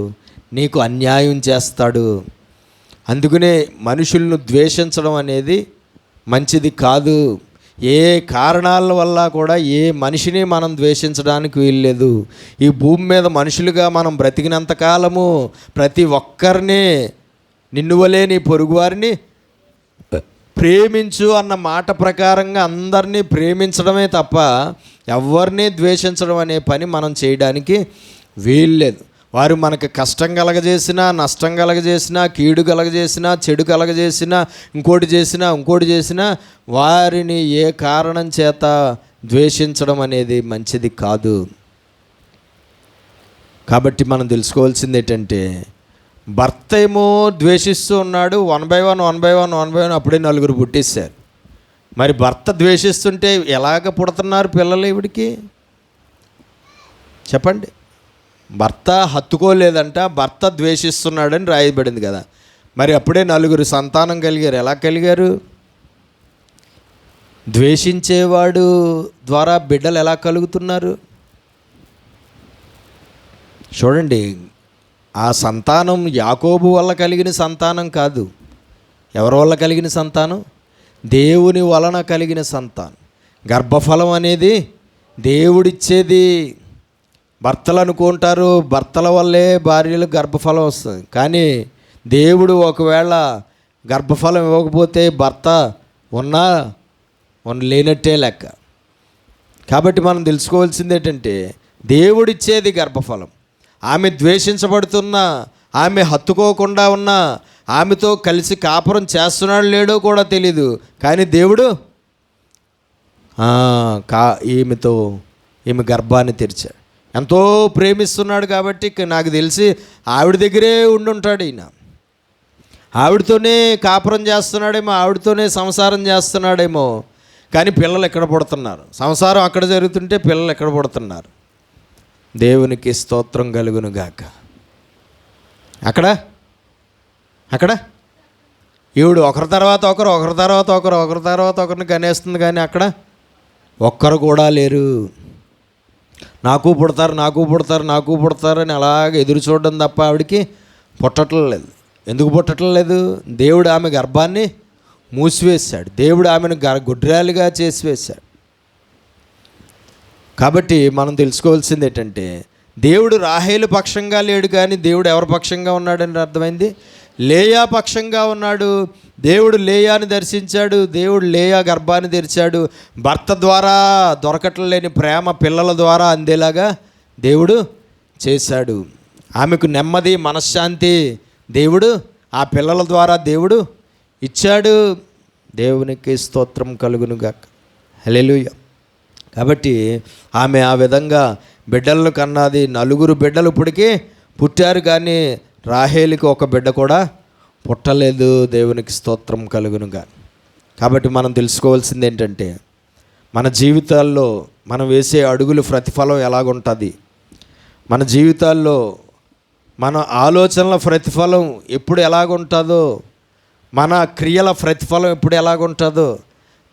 నీకు అన్యాయం చేస్తాడు. అందుకనే మనుషులను ద్వేషించడం అనేది మంచిది కాదు. ఏ కారణాల వల్ల కూడా ఏ మనిషిని మనం ద్వేషించడానికి వీల్లేదు. ఈ భూమి మీద మనుషులుగా మనం బ్రతికినంతకాలము ప్రతి ఒక్కరిని నిన్ను వలే నీ పొరుగువారిని ప్రేమించు అన్న మాట ప్రకారంగా అందరినీ ప్రేమించడమే తప్ప ఎవరిని ద్వేషించడం అనే పని మనం చేయడానికి వీల్లేదు. వారు మనకు కష్టం కలగజేసినా, నష్టం కలగజేసినా, కీడు కలగజేసినా, చెడు కలగజేసినా, ఇంకోటి చేసినా వారిని ఏ కారణం చేత ద్వేషించడం అనేది మంచిది కాదు. కాబట్టి మనం తెలుసుకోవాల్సింది ఏంటంటే, భర్త ఏమో ద్వేషిస్తూ ఉన్నాడు. 1 by 1 అప్పుడే 4 పుట్టేశారు. మరి భర్త ద్వేషిస్తుంటే ఎలాగ పుడుతున్నారు పిల్లలు ఈవిడికి చెప్పండి? భర్త హత్తుకోలేదంట, భర్త ద్వేషిస్తున్నాడని రాయబడింది కదా. మరి అప్పుడే 4 సంతానం కలిగారు. ఎలా కలిగారు? ద్వేషించేవాడు ద్వారా బిడ్డలు ఎలా కలుగుతున్నారు చూడండి. ఆ సంతానం యాకోబు వల్ల కలిగిన సంతానం కాదు. ఎవరి వల్ల కలిగిన సంతానం? దేవుని వలన కలిగిన సంతానం. గర్భఫలం అనేది దేవుడిచ్చేది. భర్తలు అనుకుంటారు భర్తల వల్లే భార్యలకు గర్భఫలం వస్తుంది. కానీ దేవుడు ఒకవేళ గర్భఫలం ఇవ్వకపోతే భర్త ఉన్నా లేనట్టే లెక్క. కాబట్టి మనం తెలుసుకోవాల్సింది ఏంటంటే దేవుడిచ్చేది గర్భఫలం. ఆమె ద్వేషించబడుతున్నా, ఆమె హత్తుకోకుండా ఉన్నా, ఆమెతో కలిసి కాపురం చేస్తున్నాడు లేడో కూడా తెలీదు, కానీ దేవుడు ఈమె గర్భాన్ని తెరిచాడు. ఎంతో ప్రేమిస్తున్నాడు కాబట్టి నాకు తెలిసి ఆవిడ దగ్గరే ఉండుంటాడు ఈయన. ఆవిడతోనే కాపురం చేస్తున్నాడేమో, ఆవిడతోనే సంసారం చేస్తున్నాడేమో. కానీ పిల్లలు ఎక్కడ పుడుతున్నారు? సంసారం అక్కడ జరుగుతుంటే పిల్లలు ఎక్కడ పుడుతున్నారు? దేవునికి స్తోత్రం కలుగును గాక. అక్కడ ఈవిడు ఒకరి తర్వాత ఒకరిని కనేస్తుంది, కానీ అక్కడ ఒక్కరు కూడా లేరు. నాకు పుడతారు అని అలాగే ఎదురు చూడడం తప్ప ఆవిడికి పుట్టడం లేదు. ఎందుకు పుట్టడం లేదు? దేవుడు ఆమె గర్భాన్ని మూసివేశాడు. దేవుడు ఆమెను గుడ్రాలుగా చేసివేశాడు. కాబట్టి మనం తెలుసుకోవాల్సింది ఏంటంటే దేవుడు రాహేలు పక్షంగా లేడు, కానీ దేవుడు ఎవరి పక్షంగా ఉన్నాడని అర్థమైంది? లేయా పక్షంగా ఉన్నాడు. దేవుడు లేయాని దర్శించాడు. దేవుడు లేయా గర్భాన్ని తెరిచాడు. భర్త ద్వారా దొరకట్లేని ప్రేమ పిల్లల ద్వారా అందేలాగా దేవుడు చేశాడు. ఆమెకు నెమ్మది, మనశ్శాంతి దేవుడు ఆ పిల్లల ద్వారా దేవుడు ఇచ్చాడు. దేవునికి స్తోత్రం కలుగును గాక. హల్లెలూయా. కాబట్టి ఆమె ఆ విధంగా బిడ్డలను కన్నది. 4 బిడ్డలు ఇప్పటికీ పుట్టారు, కానీ రాహేలుకి ఒక బిడ్డ కూడా పుట్టలేదు. దేవునికి స్తోత్రం కలుగునుగా. కాబట్టి మనం తెలుసుకోవాల్సింది ఏంటంటే మన జీవితాల్లో మనం వేసే అడుగులు ప్రతిఫలం ఎలాగుంటుంది, మన జీవితాల్లో మన ఆలోచనల ప్రతిఫలం ఎప్పుడు ఎలాగుంటుందో, మన క్రియల ప్రతిఫలం ఎప్పుడు ఎలాగుంటుందో,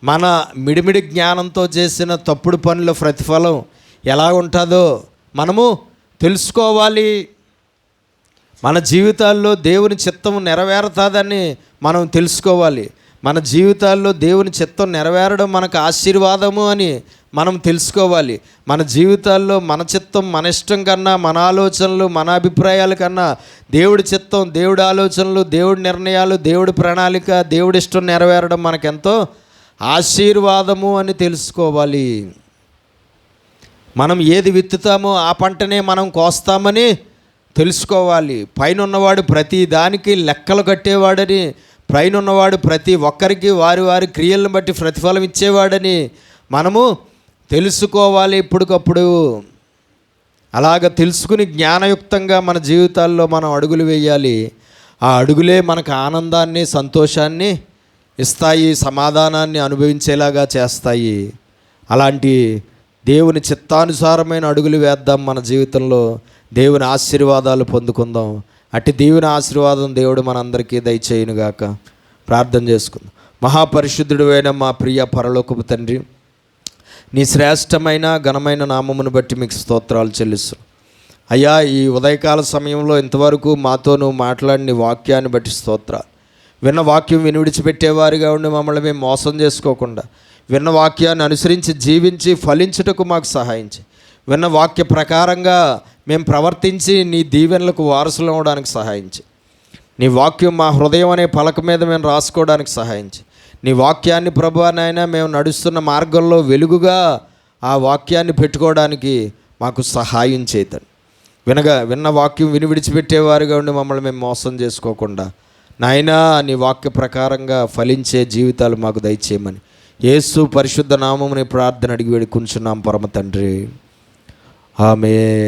మన మిడిమిడి జ్ఞానంతో చేసిన తప్పుడు పనుల ప్రతిఫలం ఎలాగుంటుందో మనము తెలుసుకోవాలి. మన జీవితాల్లో దేవుని చిత్తం నెరవేరుతుందని మనం తెలుసుకోవాలి. మన జీవితాల్లో దేవుని చిత్తం నెరవేరడం మనకు ఆశీర్వాదము అని మనం తెలుసుకోవాలి. మన జీవితాల్లో మన చిత్తం, మన ఇష్టం కన్నా, మన ఆలోచనలు, మన అభిప్రాయాల కన్నా దేవుడి చిత్తం, దేవుడి ఆలోచనలు, దేవుడి నిర్ణయాలు, దేవుడి ప్రణాళిక, దేవుడి ఇష్టం నెరవేరడం మనకెంతో ఆశీర్వాదము అని తెలుసుకోవాలి. మనం ఏది విత్తుతామో ఆ పంటనే మనం కోస్తామని తెలుసుకోవాలి. పైన ఉన్నవాడు ప్రతి దానికి లెక్కలు కట్టేవాడని, పైన ఉన్నవాడు ప్రతి ఒక్కరికి వారి వారి క్రియలను బట్టి ప్రతిఫలం ఇచ్చేవాడని మనము తెలుసుకోవాలి ఎప్పటికప్పుడు. అలాగ తెలుసుకుని జ్ఞానయుక్తంగా మన జీవితాల్లో మనం అడుగులు వేయాలి. ఆ అడుగులే మనకు ఆనందాన్ని, సంతోషాన్ని ఇస్తాయి, సమాధానాన్ని అనుభవించేలాగా చేస్తాయి. అలాంటి దేవుని చిత్తానుసారమైన అడుగులు వేద్దాం. మన జీవితంలో దేవుని ఆశీర్వాదాలు పొందుకుందాం. అట్టి దేవుని ఆశీర్వాదం దేవుడు మనందరికీ దయచేయునుగాక. ప్రార్థన చేసుకుందాం. మహాపరిశుద్ధుడు అయిన మా ప్రియ పరలోకపు తండ్రి, నీ శ్రేష్టమైన ఘనమైన నామమును బట్టి మీకు స్తోత్రాలు చెల్లిస్తున్నాం. అయ్యా, ఈ ఉదయకాల సమయంలో ఇంతవరకు మాతో నువ్వు మాట్లాడిన వాక్యాన్ని బట్టి స్తోత్రాలు. విన్న వాక్యం విని విడిచిపెట్టేవారిగా ఉండి మమ్మల్ని మేము మోసం చేసుకోకుండా విన్న వాక్యాన్ని అనుసరించి జీవించి ఫలించుటకు మాకు సహాయించి, విన్న వాక్య ప్రకారంగా మేము ప్రవర్తించి నీ దీవెనలకు వారసులు అవ్వడానికి సహాయించి, నీ వాక్యం మా హృదయం అనే పలక మీద మేము రాసుకోవడానికి సహాయించి, నీ వాక్యాన్ని ప్రభువా నాయనా మేము నడుస్తున్న మార్గంలో వెలుగుగా ఆ వాక్యాన్ని పెట్టుకోవడానికి మాకు సహాయం చేతండి. విన్న వాక్యం విని విడిచిపెట్టేవారుగా ఉండి మమ్మల్ని మేము మోసం చేసుకోకుండా నాయనా నీ వాక్య ప్రకారంగా ఫలించే జీవితాలు మాకు దయచేయమని యేసు పరిశుద్ధ నామముని ప్రార్థన అడిగి వేడుకుంటున్నాం పరమ తండ్రి. ఆమేన్.